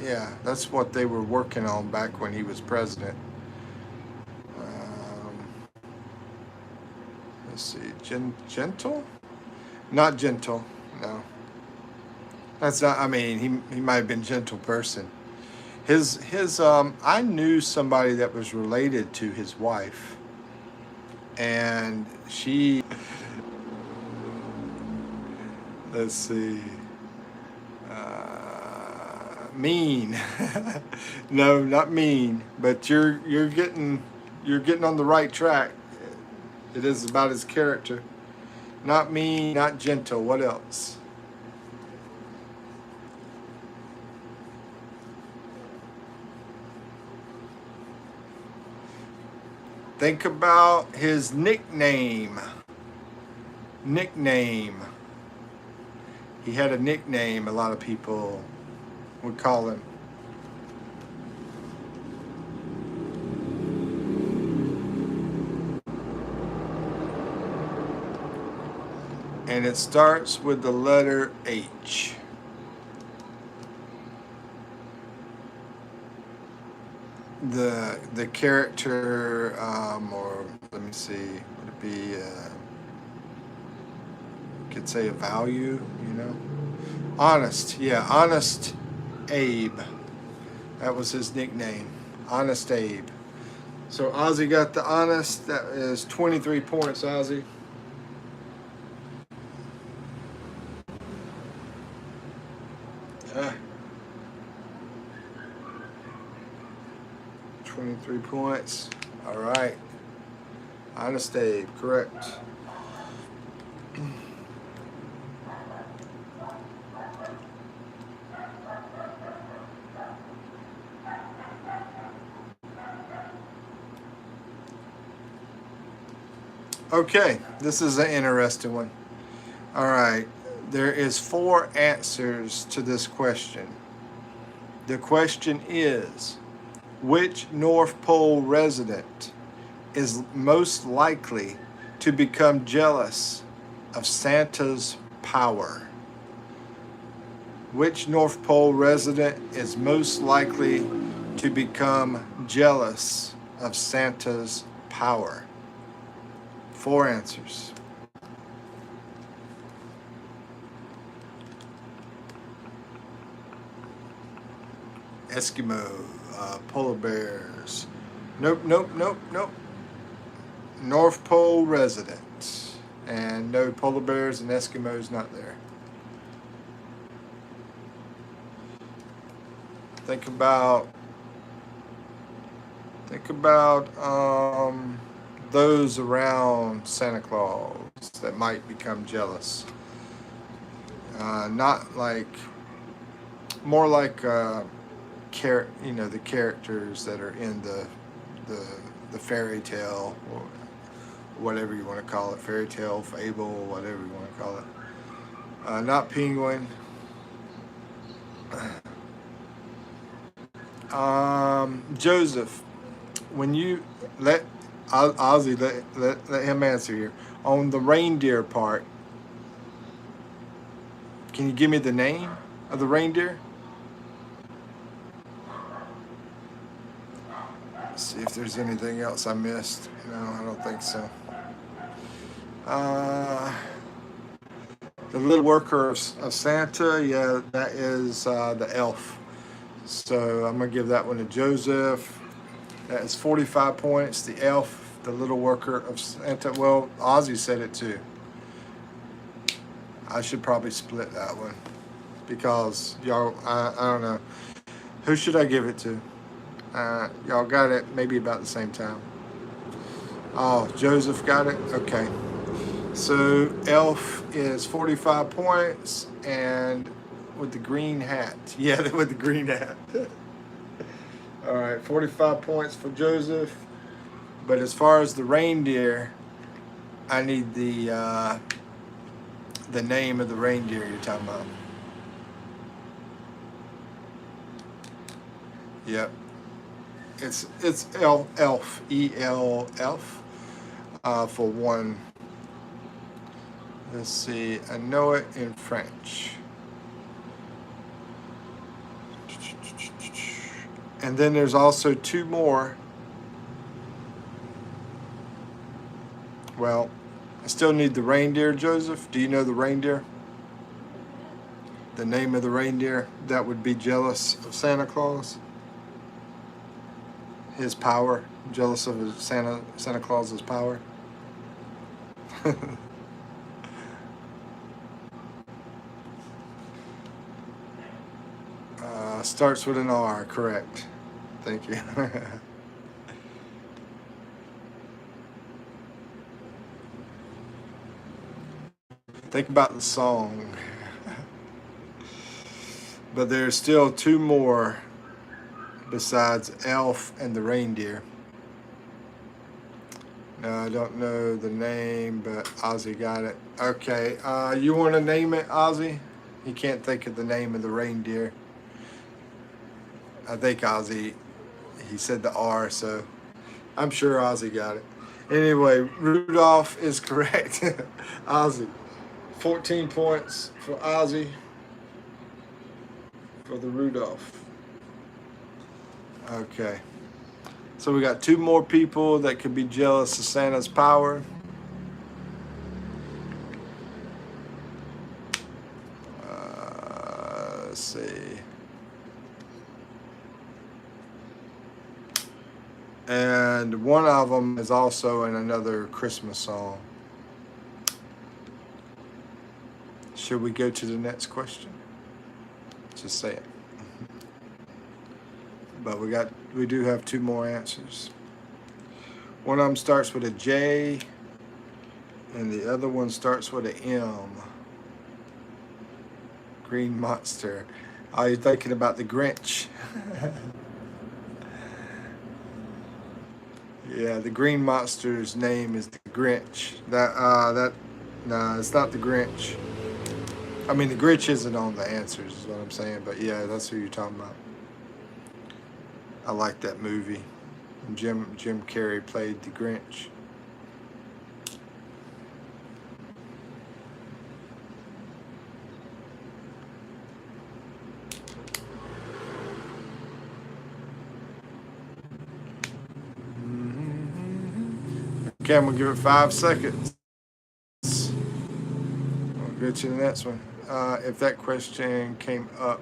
Yeah, that's what they were working on back when he was president. Let's see, gentle? Not gentle, no. That's not, I mean, he might have been a gentle person. I knew somebody that was related to his wife, and she, let's see, mean. No, not mean, but you're getting on the right track. It is about his character. Not mean, not gentle. What else? Think about his nickname. Nickname. He had a nickname a lot of people would call him. And it starts with the letter H. The character, or let me see, would it be, could say a value, you know? Honest, yeah, Honest Abe. That was his nickname, Honest Abe. So Ozzy got the honest. That is 23 points, Ozzy. Ah. 23 points. All right. Honest Abe, correct. Okay, this is an interesting one. All right, there is 4 answers to this question. The question is, which North Pole resident is most likely to become jealous of Santa's power? Which North Pole resident is most likely to become jealous of Santa's power? 4 answers. Eskimo, polar bears. Nope. North Pole resident. And no polar bears and Eskimos not there. Think about those around Santa Claus that might become jealous. Not like, more like the characters that are in the fairy tale, or whatever you want to call it, fairy tale, fable, whatever you want to call it. Not penguin. Joseph, when you let Ozzy, let him answer here. On the reindeer part, can you give me the name of the reindeer? Let's see if there's anything else I missed. No, I don't think so. The little worker of Santa, yeah, that is the elf. So I'm going to give that one to Joseph. That is 45 points. The elf, the little worker of Santa. Well, Ozzy said it too. I should probably split that one because y'all, I don't know. Who should I give it to? Y'all got it maybe about the same time. Oh, Joseph got it? Okay. So Elf is 45 points, and with the green hat. Yeah, with the green hat. All right, 45 points for Joseph. But as far as the reindeer, I need the name of the reindeer you're talking about. Yep. It's elf, elf, for one. Let's see. I know it in French. And then there's also two more. Well, I still need the reindeer, Joseph. Do you know the reindeer? The name of the reindeer that would be jealous of Santa Claus? His power, jealous of his Santa Claus's power. Starts with an R, correct. Thank you. Think about the song. But there's still two more besides Elf and the reindeer. No, I don't know the name, but Ozzy got it. Okay, you want to name it, Ozzy? He can't think of the name of the reindeer. I think Ozzy, he said the R, so I'm sure Ozzy got it. Anyway, Rudolph is correct. Ozzy. 14 points for Ozzy for the Rudolph. Okay. So we got two more people that could be jealous of Santa's power. Let's see. And one of them is also in another Christmas song. Should we go to the next question? Just say it. But we do have two more answers. One of them starts with a J, and the other one starts with an M. Green Monster. Oh, you're thinking about the Grinch. Yeah, the Green Monster's name is the Grinch. No, it's not the Grinch. I mean, the Grinch isn't on the answers, is what I'm saying. But yeah, that's who you're talking about. I like that movie. Jim Carrey played the Grinch. Okay, I'm gonna give it 5 seconds. I'll go to the next one. If that question came up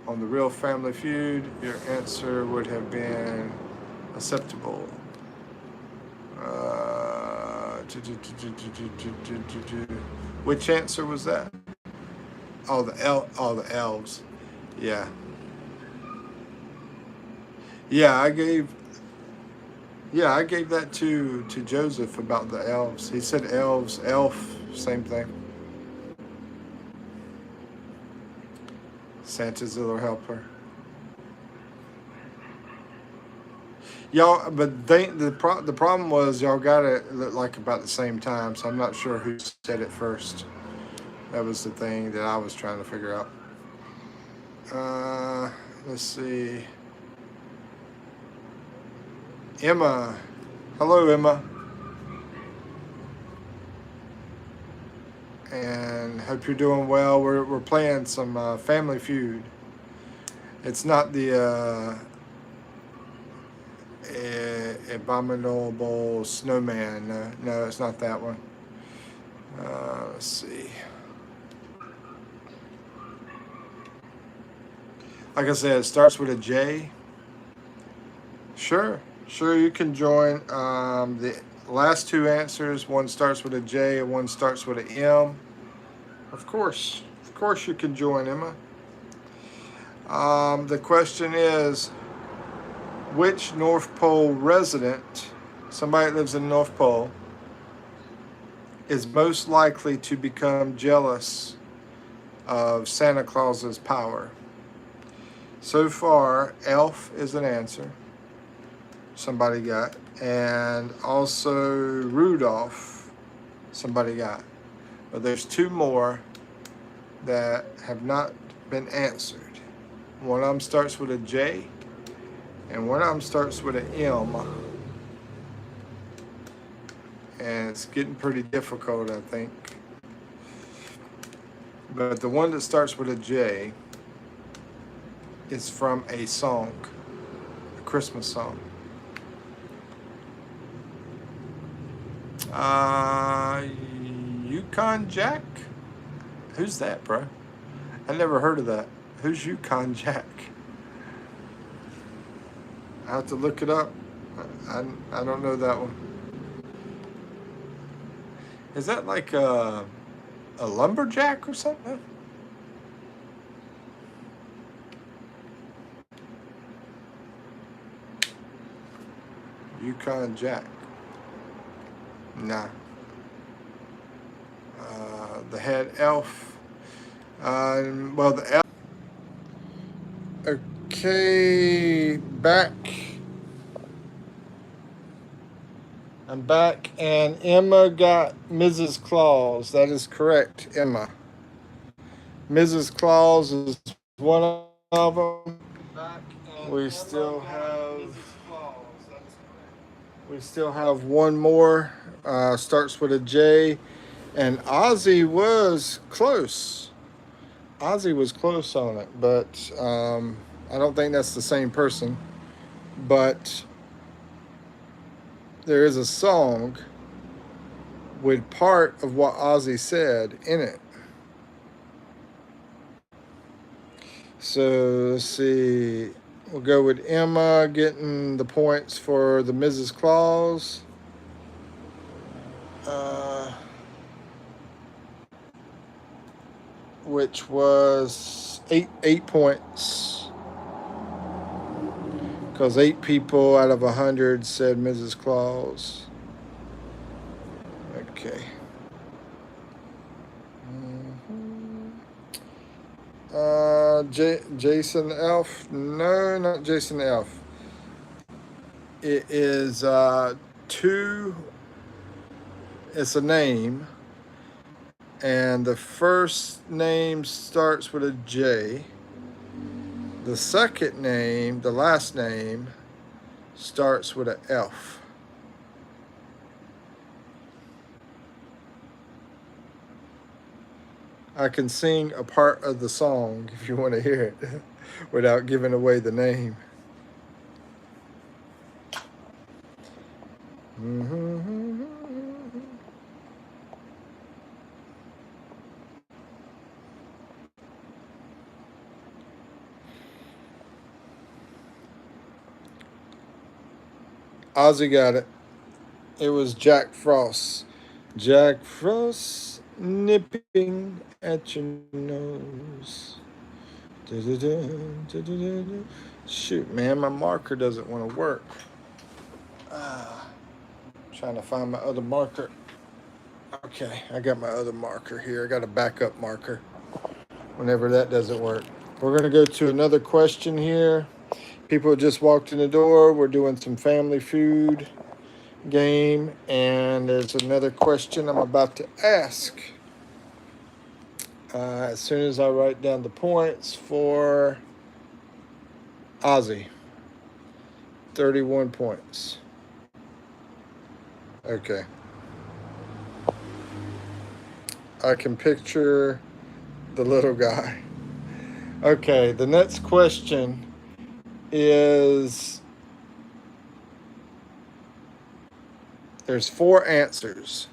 on The Real Family Feud, your answer would have been acceptable. Which answer was that? Oh, the elves. Yeah. Yeah, I gave that to Joseph about the elves. He said elves, elf, same thing. Santa's little helper. Y'all, but the problem was y'all got it like about the same time, so I'm not sure who said it first. That was the thing that I was trying to figure out. Let's see. Emma. Hello, Emma. And hope you're doing well. We're playing some Family Feud. It's not the Abominable Snowman. No, it's not that one. Let's see. Like I said, it starts with a J. Sure, you can join. The last two answers, one starts with a J and one starts with an M. Of course you can join, Emma. The question is, which North Pole resident, somebody that lives in the North Pole, is most likely to become jealous of Santa Claus's power? So far, Elf is an answer. Somebody got. And also Rudolph, somebody got. But there's two more that have not been answered. One of them starts with a J, and one of them starts with an M. And it's getting pretty difficult, I think. But the one that starts with a J is from a song, a Christmas song. Yukon Jack? Who's that, bro? I never heard of that. Who's Yukon Jack? I have to look it up. I don't know that one. Is that like a lumberjack or something? Yukon Jack. Nah. The head elf. Well, the elf. Okay, back. I'm back, and Emma got Mrs. Claus. That is correct, Emma. Mrs. Claus is one of them. We still have one more. Starts with a J, and Ozzy was close. Ozzy was close on it, but I don't think that's the same person. But there is a song with part of what Ozzy said in it. So let's see. We'll go with Emma getting the points for the Mrs. Claus. Which was eight points. Because 8 people out of 100 said Mrs. Claus. Okay. Jason Elf? No, not Jason Elf. It is 2. It's a name. And the first name starts with a J. The second name, the last name, starts with an F. I can sing a part of the song if you want to hear it without giving away the name. Ozzy got it. It was Jack Frost. Jack Frost nipping at your nose. Shoot, man, my marker doesn't want to work. Trying to find my other marker. Okay, I got my other marker here. I got a backup marker whenever that doesn't work. We're going to go to another question here. People just walked in the door. We're doing some family food game, and there's another question I'm about to ask. As soon as I write down the points for Ozzy. 31 points. Okay. I can picture the little guy. Okay, the next question is, there's 4 answers.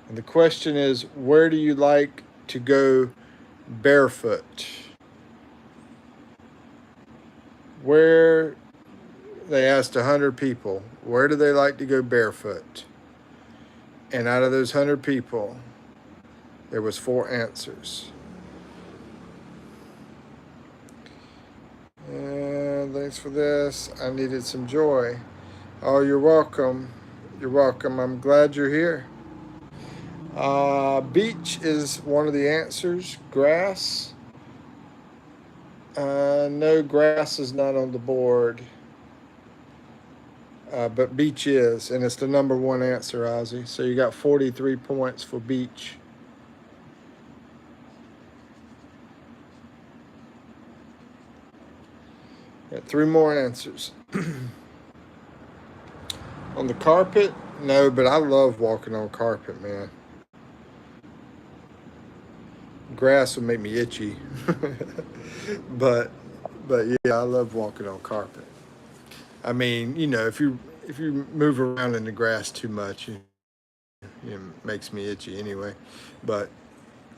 And the question is, where do you like to go barefoot? Where, they asked 100 people, where do they like to go barefoot? And out of those 100 people, there was 4 answers. Thanks for this. I needed some joy. Oh, you're welcome. You're welcome. I'm glad you're here. Beach is one of the answers. Grass. No, grass is not on the board. But beach is, and it's the number one answer, Ozzy. So you got 43 points for beach. Got three more answers. On the carpet? No, but I love walking on carpet, man. Grass would make me itchy. but yeah, I love walking on carpet. I mean, if you move around in the grass too much, it makes me itchy anyway. But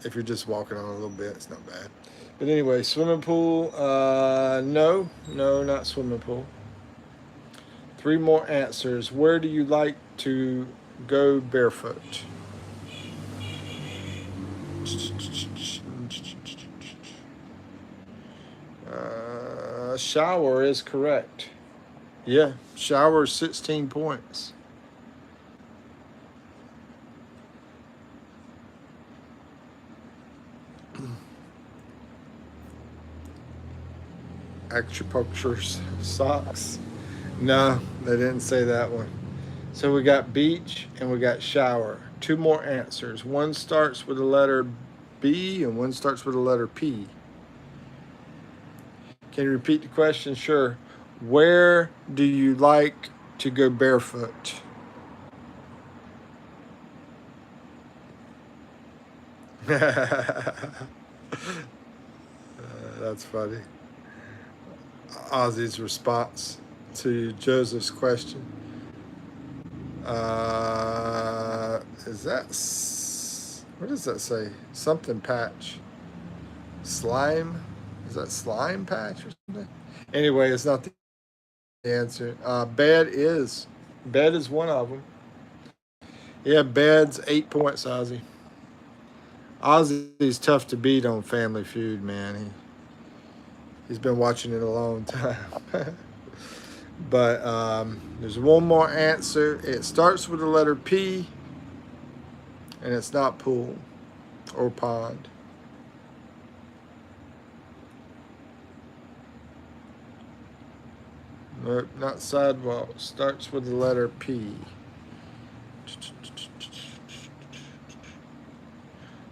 if you're just walking on a little bit, it's not bad. But anyway, swimming pool, no, not swimming pool. Three more answers. Where do you like to go barefoot? Shower is correct. Yeah, shower 16 points. Acupuncture socks. No, they didn't say that one. So we got beach and we got shower. Two more answers. One starts with the letter B and one starts with the letter P. Can you repeat the question? Sure. Where do you like to go barefoot? That's funny. Ozzy's response to Joseph's question. Is that, what does that say? Something patch. Slime? Is that slime patch or something? Anyway, it's not the answer. Bed is one of them. Yeah, bed's 8 points, Ozzy. Ozzy's tough to beat on Family Feud, man. He's been watching it a long time. But there's one more answer. It starts with the letter P, and it's not pool or pond. Nope, not sidewalk. Starts with the letter P.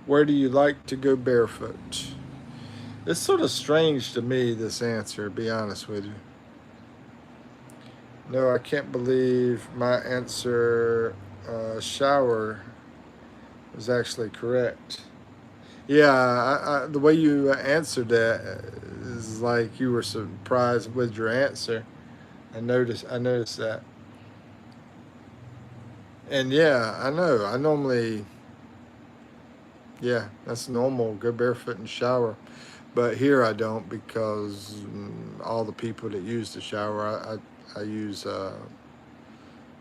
Where do you like to go barefoot? It's sort of strange to me, this answer, to be honest with you. No, I can't believe my answer, shower, was actually correct. Yeah, the way you answered that is like you were surprised with your answer. I noticed that. And yeah, I know. I normally, yeah, that's normal. Go barefoot and shower. But here I don't, because all the people that use the shower, I use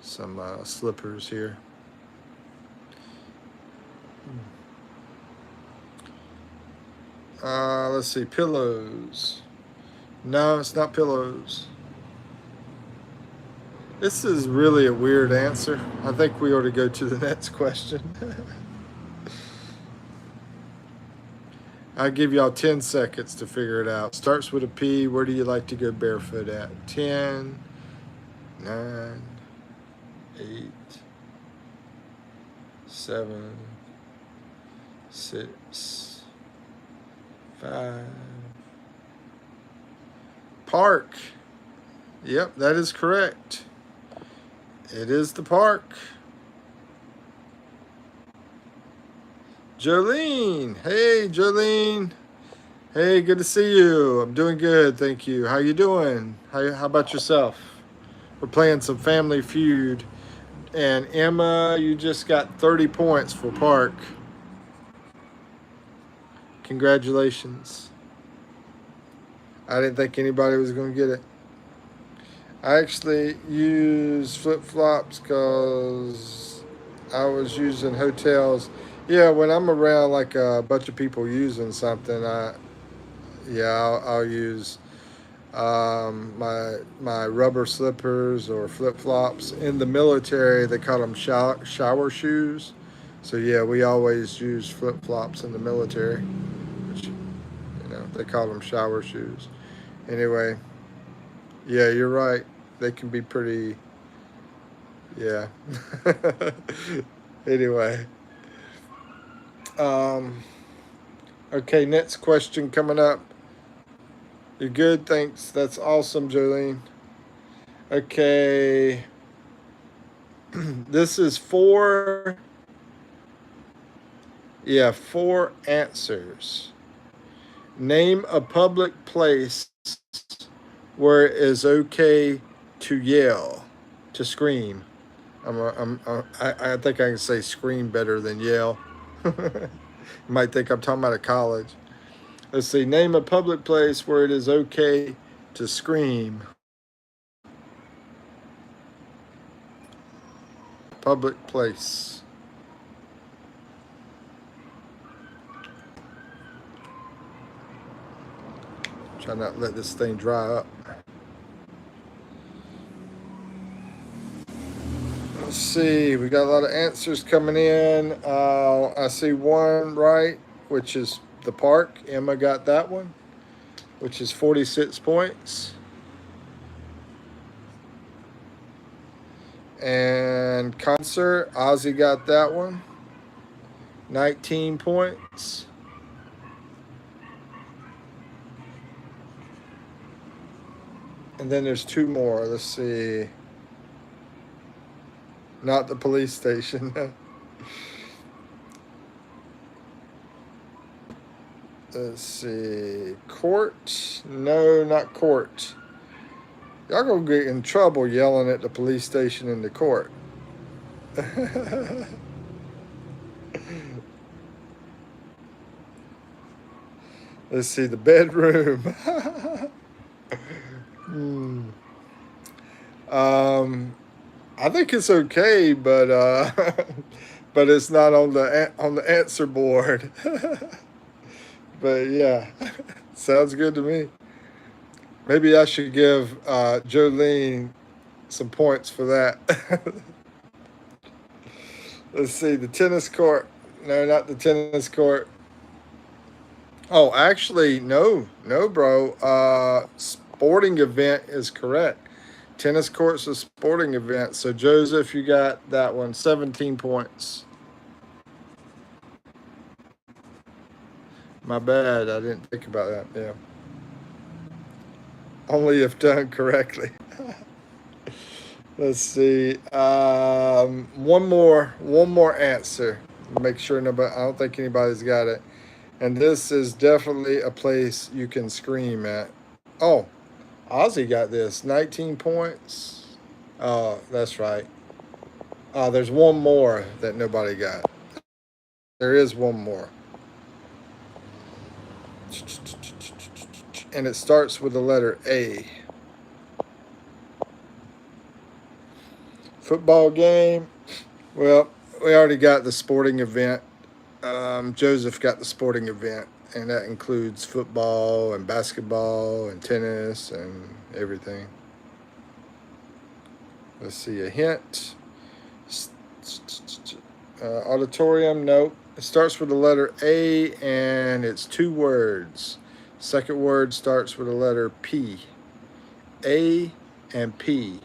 some slippers here. Let's see, pillows. No, it's not pillows. This is really a weird answer. I think we ought to go to the next question. I'll give y'all 10 seconds to figure it out. Starts with a P. Where do you like to go barefoot at? 10, 9, 8, 7, 6, 5. Park. Yep, that is correct. It is the park. Jolene. Hey, Jolene. Hey, good to see you. I'm doing good, thank you. How you doing? How about yourself? We're playing some Family Feud. And Emma, you just got 30 points for park. Congratulations. I didn't think anybody was going to get it. I actually use flip-flops because I was using hotels. Yeah, when I'm around like a bunch of people using something, I'll use My rubber slippers or flip flops. In the military, they call them shower shoes. So yeah, we always use flip flops in the military, which they call them shower shoes. Anyway, yeah, you're right. They can be pretty. Yeah. Anyway, um, okay. Next question coming up. You're good, thanks. That's awesome, Jolene. Okay, this is four answers. Name a public place where it is okay to yell, to scream. I think I can say scream better than yell. You might think I'm talking about a college. Let's see. Name a public place where it is okay to scream. Public place. Try not to let this thing dry up. Let's see. We got a lot of answers coming in. I see one right, which is the park. Emma got that one, which is 46 points. And concert, Ozzy got that one, 19 points. And then there's two more. Let's see. Not the police station. Let's see. Court? No, not court. Y'all gonna get in trouble yelling at the police station in the court. Let's see. The bedroom. I think it's okay, but but it's not on the answer board. But yeah, sounds good to me. Maybe I should give Jolene some points for that. Let's see, the tennis court. No, not the tennis court. Oh, actually, no, bro. Sporting event is correct. Tennis court's a sporting event. So, Joseph, you got that one, 17 points. My bad. I didn't think about that. Yeah. Only if done correctly. Let's see. One more answer. Make sure nobody. I don't think anybody's got it. And this is definitely a place you can scream at. Oh, Ozzy got this. 19 points. Oh, that's right. There's one more that nobody got. There is one more. And it starts with the letter A. Football game. Well, we already got the sporting event. Joseph got the sporting event, and that includes football and basketball and tennis and everything. Let's see, a hint. Auditorium, nope. It starts with the letter A, and it's two words. Second word starts with the letter P. A and P.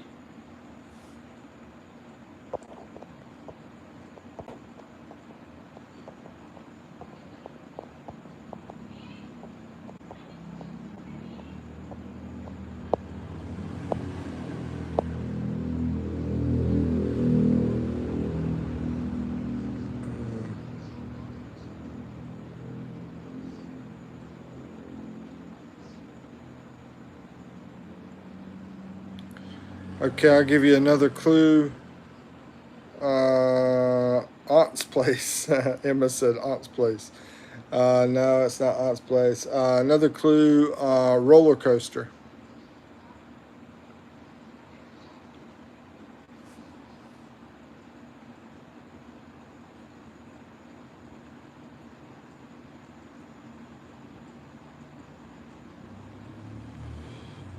Okay, I'll give you another clue. Aunt's place. Emma said Aunt's place. No, it's not Aunt's place. Another clue. Roller coaster.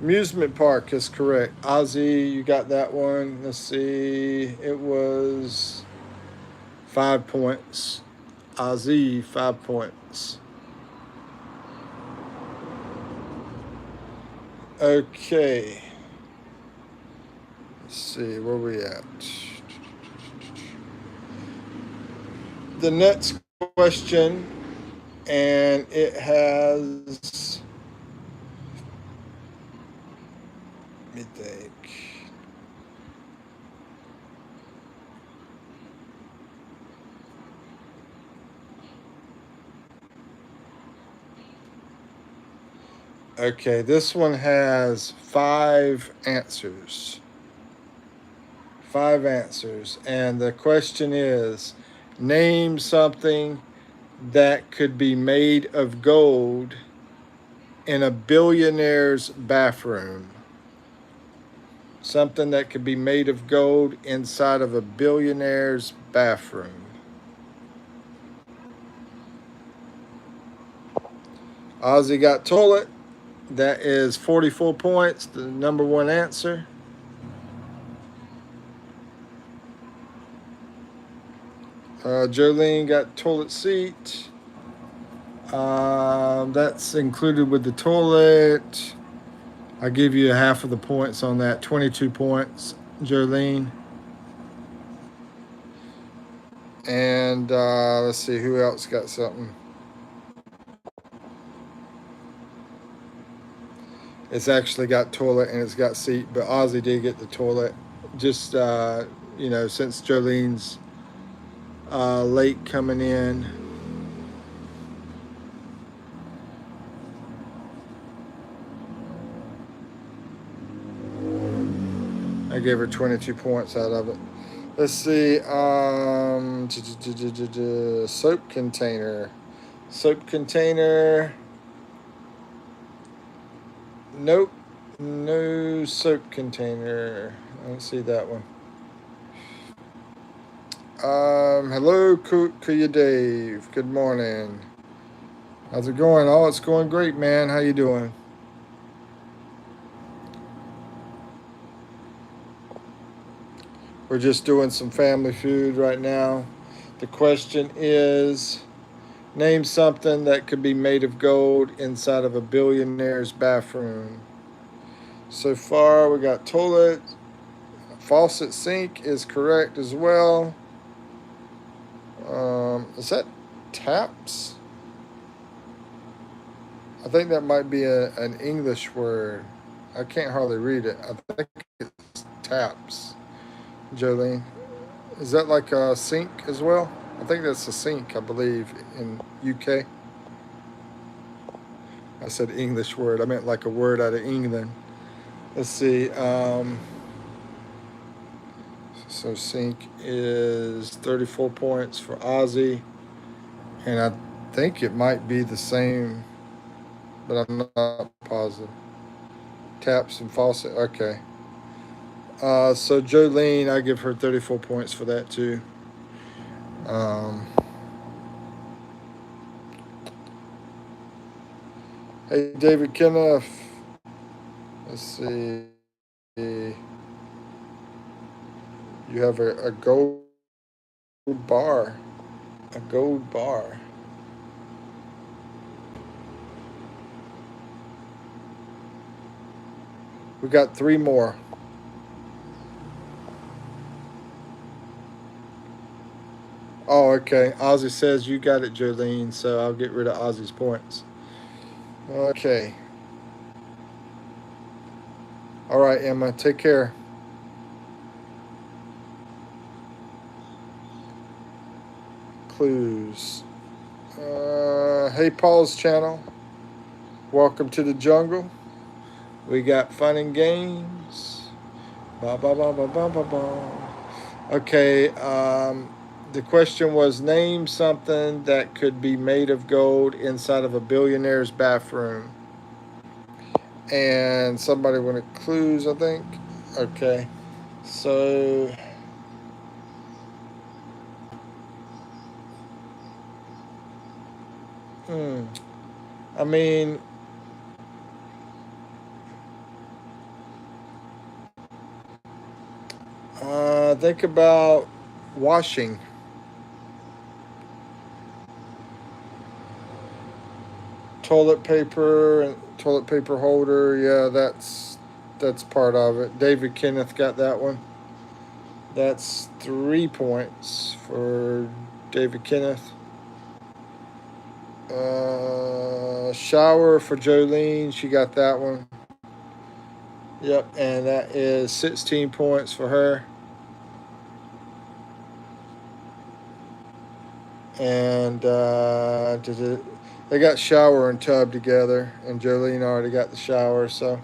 Amusement park is correct. Ozzy, you got that one. Let's see. It was 5 points. Ozzy, 5 points. Okay. Let's see, where we at? The next question, and it has. Let me think. Okay, this one has 5 answers. 5 answers. And the question is, name something that could be made of gold in a billionaire's bathroom. Something that could be made of gold inside of a billionaire's bathroom. Ozzy got toilet. That is 44 points, the number one answer. Jolene got toilet seat. That's included with the toilet. I give you half of the points on that. 22 points, Jolene. And let's see, who else got something? It's actually got toilet and it's got seat, but Ozzy did get the toilet. Just, since Jolene's late coming in. I gave her 22 points out of it. Let's see. Soap container. Soap container. Nope. No soap container. I don't see that one. Hello, Kuya Dave. Good morning. How's it going? Oh, it's going great, man. How you doing? We're just doing some family food right now. The question is, name something that could be made of gold inside of a billionaire's bathroom. So far, we got toilet. Faucet sink is correct as well. Is that taps? I think that might be an English word. I can't hardly read it. I think it's taps. Jolene, is that like a sink as well? I think that's a sink, I believe, in UK. I said English word. I meant like a word out of England. Let's see. So sink is 34 points for Ozzy. And I think it might be the same, but I'm not positive. Taps and faucet. Okay. So Jolene, I give her 34 points for that too. Hey, David Kenneth. Let's see. You have a gold bar. A gold bar. We got 3 more. Oh, okay. Ozzy says you got it, Jolene, so I'll get rid of Ozzy's points. Okay. All right, Emma. Take care. Clues. Hey, Paul's channel. Welcome to the jungle. We got fun and games. Ba ba ba ba ba ba ba. Okay. The question was, name something that could be made of gold inside of a billionaire's bathroom. And somebody wanted clues, I think. Okay. So. I mean, think about washing. Toilet paper holder. Yeah, that's part of it. David Kenneth got that one. That's 3 points for David Kenneth. Shower for Jolene. She got that one. Yep, and that is 16 points for her. And they got shower and tub together, and Jolene already got the shower. So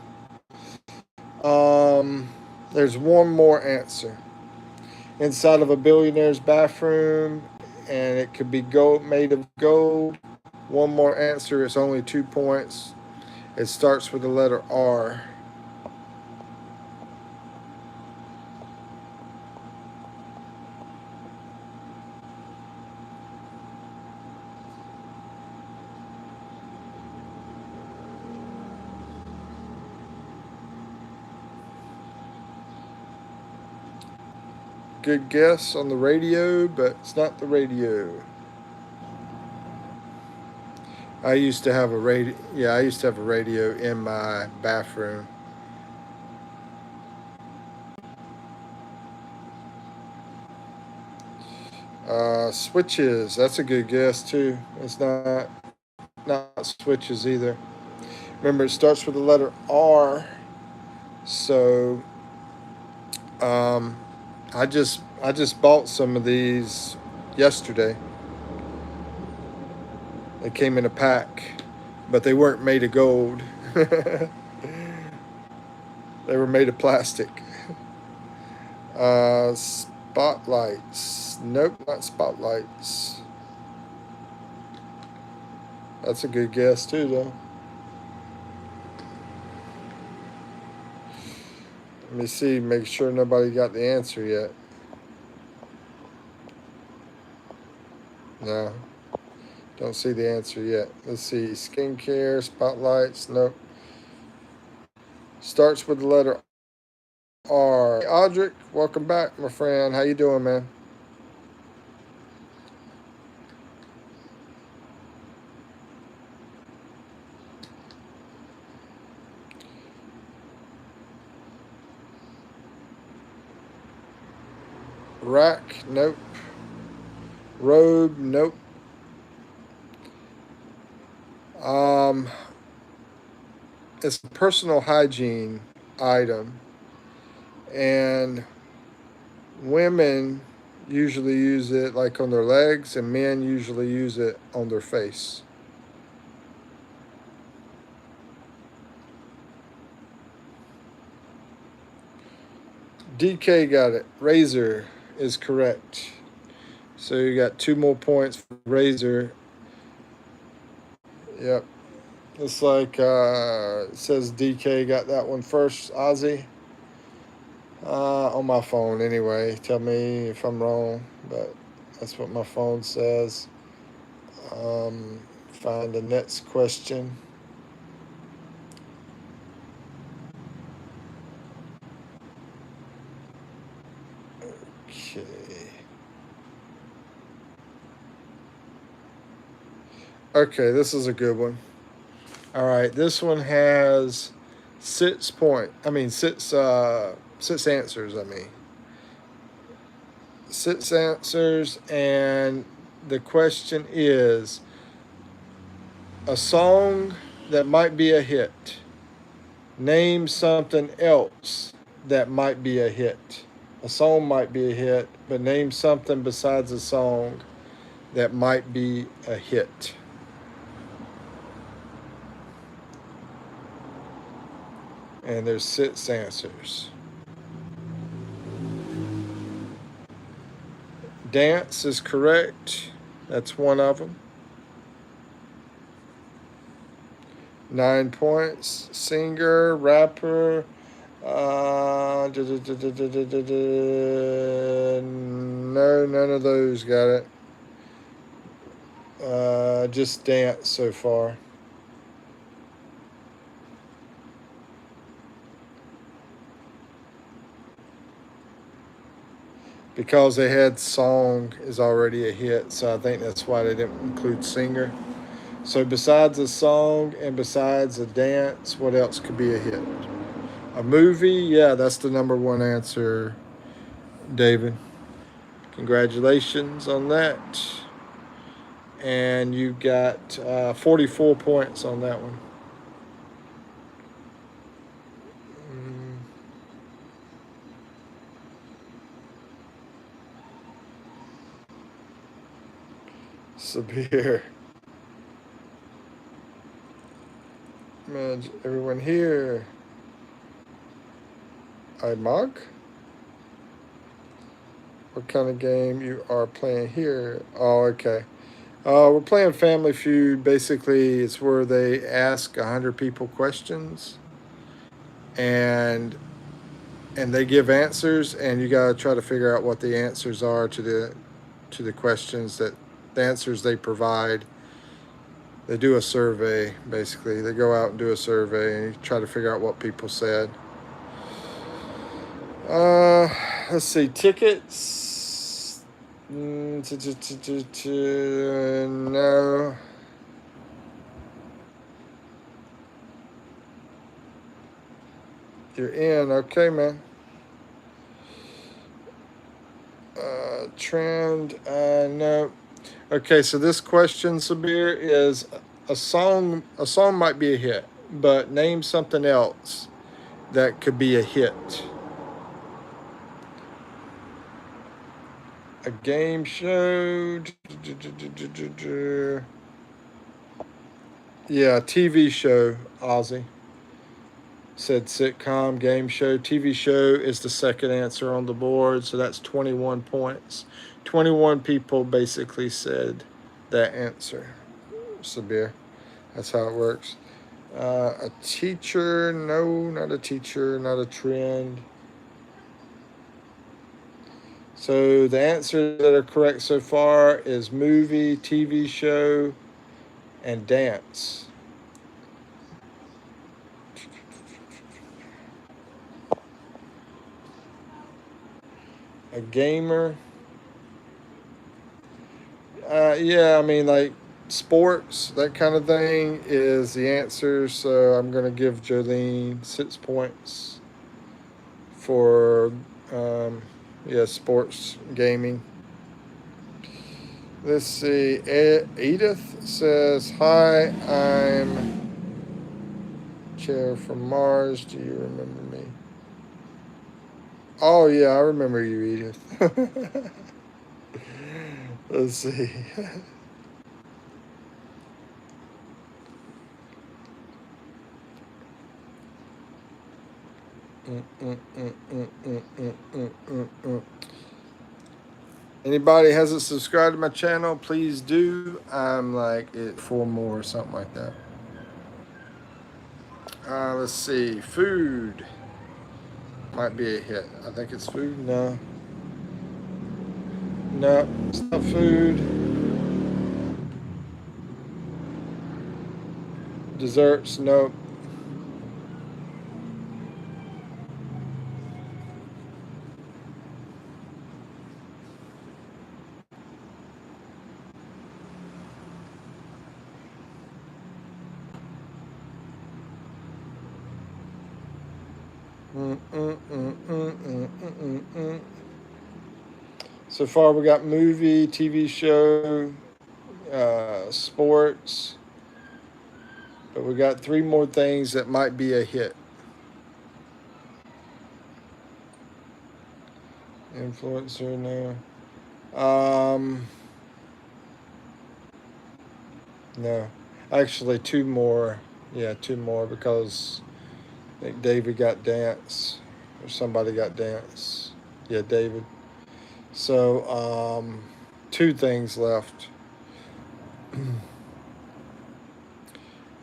there's one more answer. Inside of a billionaire's bathroom, and it could be made of gold. One more answer. It's only 2 points. It starts with the letter R. Good guess on the radio, but it's not the radio. I used to have a radio. Yeah, I used to have a radio in my bathroom. Switches. That's a good guess too. It's not switches either. Remember, it starts with the letter R. So, I just bought some of these yesterday. They came in a pack, but they weren't made of gold. They were made of plastic. Spotlights. Nope, not spotlights. That's a good guess too, though. Let me see, make sure nobody got the answer yet. No, don't see the answer yet. Let's see, skincare, spotlights, nope. Starts with the letter R. Hey, Audric, welcome back, my friend. How you doing, man? Rack, nope. Robe, nope. It's a personal hygiene item, and women usually use it like on their legs, and men usually use it on their face. DK got it. Razor is correct. So you got 2 more points for Razor. Yep. Looks like it says DK got that one first. Ozzy. On my phone anyway. Tell me if I'm wrong, but that's what my phone says. Find the next question. Okay. Okay, this is a good one. All right, this one has 6 answers. 6 answers, and the question is a song that might be a hit. Name something else that might be a hit. A song might be a hit, but name something besides a song that might be a hit. And there's 6 answers. Dance is correct. That's one of them. 9 points. Singer, rapper. No, none of those got it. Just dance so far. because they had song is already a hit, so I think that's why they didn't include singer. So besides a song and besides a dance, what else could be a hit? A movie? Yeah, that's the number one answer, David. Congratulations on that. And you got 44 points on that one. Severe. Man, everyone here. I mug? What kind of game you are playing here? Oh, okay. We're playing Family Feud. Basically, it's where they ask 100 people questions, and they give answers, and you gotta try to figure out what the answers are to the questions that the answers they provide. They do a survey, basically. They go out and do a survey and try to figure out what people said. Let's see, tickets. No. You're in, okay, man. Trend, no. Okay, so this question, Sabir, is a song. A song might be a hit, but name something else that could be a hit. A game show. Yeah, TV show, Ozzy. Said sitcom, game show. TV show is the second answer on the board, so that's 21 points. 21 people basically said that answer, Sabir. That's how it works. A teacher, no, not a teacher, not a trend. So the answers that are correct so far is movie, TV show, and dance. A gamer. Yeah, I mean, like sports, that kind of thing is the answer. So I'm going to give Jolene 6 points for, yeah, sports gaming. Let's see. Edith says, "Hi, I'm Chair from Mars. Do you remember me?" Oh, yeah, I remember you, Edith. Let's see. Anybody hasn't subscribed to my channel, please do. I'm like at 4 more or something like that. Let's see. Food might be a hit. I think it's food. No. No, it's not food. Desserts, nope. So far, we got movie, TV show, sports, but we got 3 more things that might be a hit. Influencer, no. No. Actually, 2 more. Yeah, 2 more because I think David got dance or somebody got dance. Yeah, David. So, 2 things left.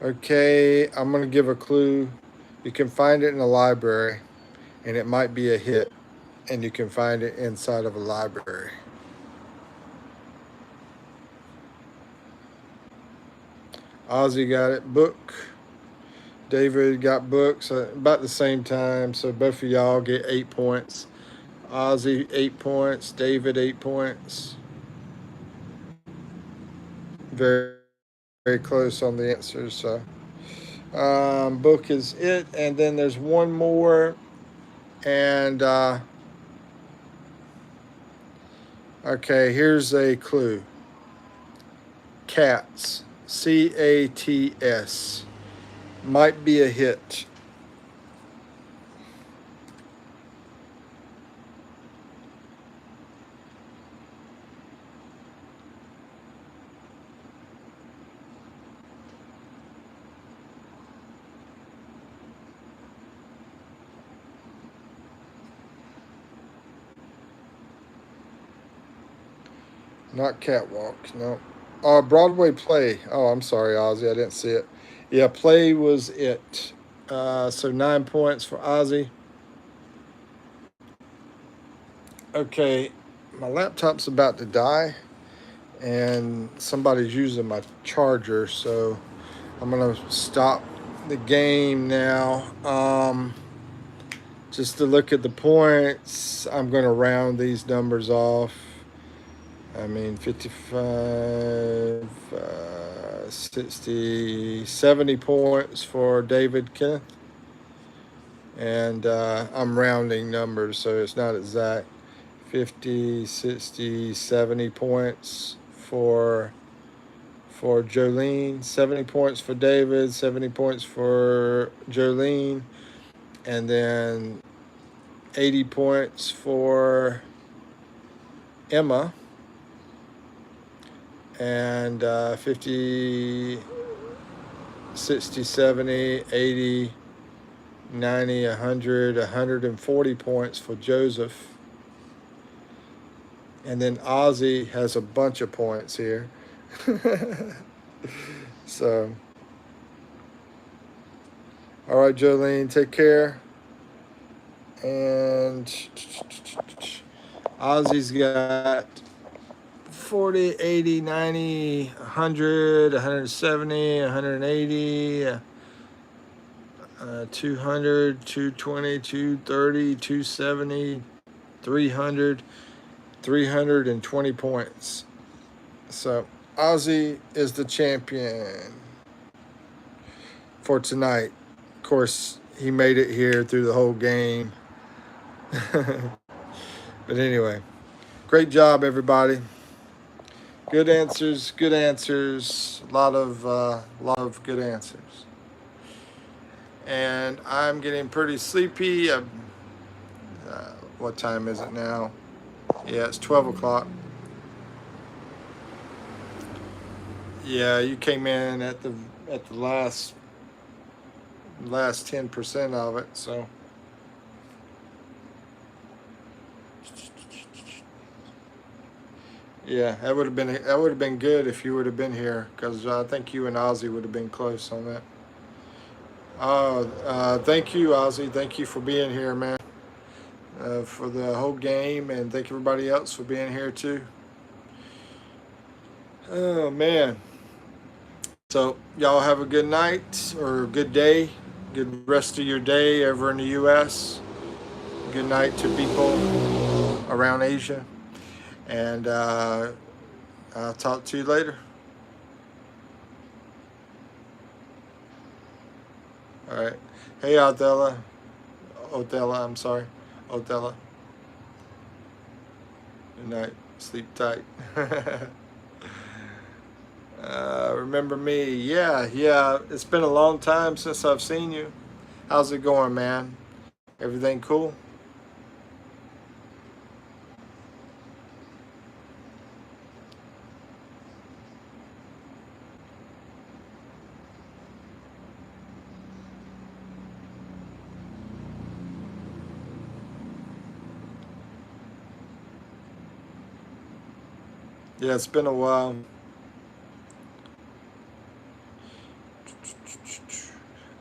Okay, I'm going to give a clue. You can find it in a library, and it might be a hit, and you can find it inside of a library. Ozzy got it. Book. David got books about the same time, so both of y'all get 8 points. Ozzy 8 points. David 8 points. Very, very close on the answers. So book is it, and then there's one more, and okay, here's a clue. Cats. CATS. Might be a hit. Not Catwalk, no. Broadway Play. Oh, I'm sorry, Ozzy. I didn't see it. Yeah, Play was it. So 9 points for Ozzy. Okay, my laptop's about to die, and somebody's using my charger, so I'm going to stop the game now. Just to look at the points, I'm going to round these numbers off. I mean, 55, 60, 70 points for David Kenneth. And I'm rounding numbers, so it's not exact. 50, 60, 70 points for Jolene. 70 points for David. 70 points for Jolene. And then 80 points for Emma. And 50, 60, 70, 80, 90, 100, 140 points for Joseph. And then Ozzy has a bunch of points here. So, all right, Jolene, take care. And Ozzy's got 40, 80, 90, 100, 170, 180, 200, 220, 230, 270, 300, 320 points. So Ozzy is the champion for tonight. Of course, he made it here through the whole game. But anyway, great job, everybody. Good answers, good answers. A lot of good answers. And I'm getting pretty sleepy. What time is it now? Yeah, it's 12 o'clock. Yeah, you came in at the last 10% of it, so. Yeah, that would have been good if you would have been here, because I think you and Ozzy would have been close on that. Thank you, Ozzy. Thank you for being here, man, for the whole game, and thank everybody else for being here too. Oh man. So y'all have a good night or a good day, good rest of your day over in the U.S. Good night to people around Asia, and I'll talk to you later. All right. Hey, Othella. I'm sorry. Othella. Good night. Sleep tight. Remember me? Yeah. It's been a long time since I've seen you. How's it going, man? Everything cool? Yeah, it's been a while.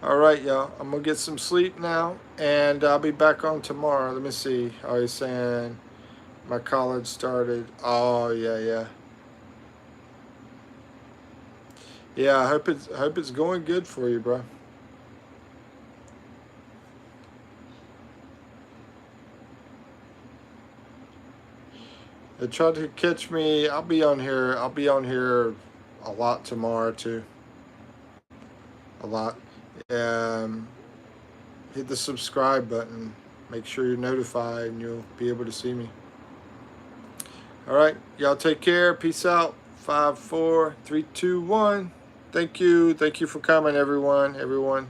All right, y'all. I'm gonna get some sleep now, and I'll be back on tomorrow. Let me see. Oh, he's saying my college started. Oh, yeah. Yeah, I hope it's going good for you, bro. They tried to catch me. I'll be on here. I'll be on here a lot tomorrow too. A lot. Hit the subscribe button. Make sure you're notified and you'll be able to see me. All right. Y'all take care. Peace out. 5, 4, 3, 2, 1. Thank you. Thank you for coming, everyone. Everyone.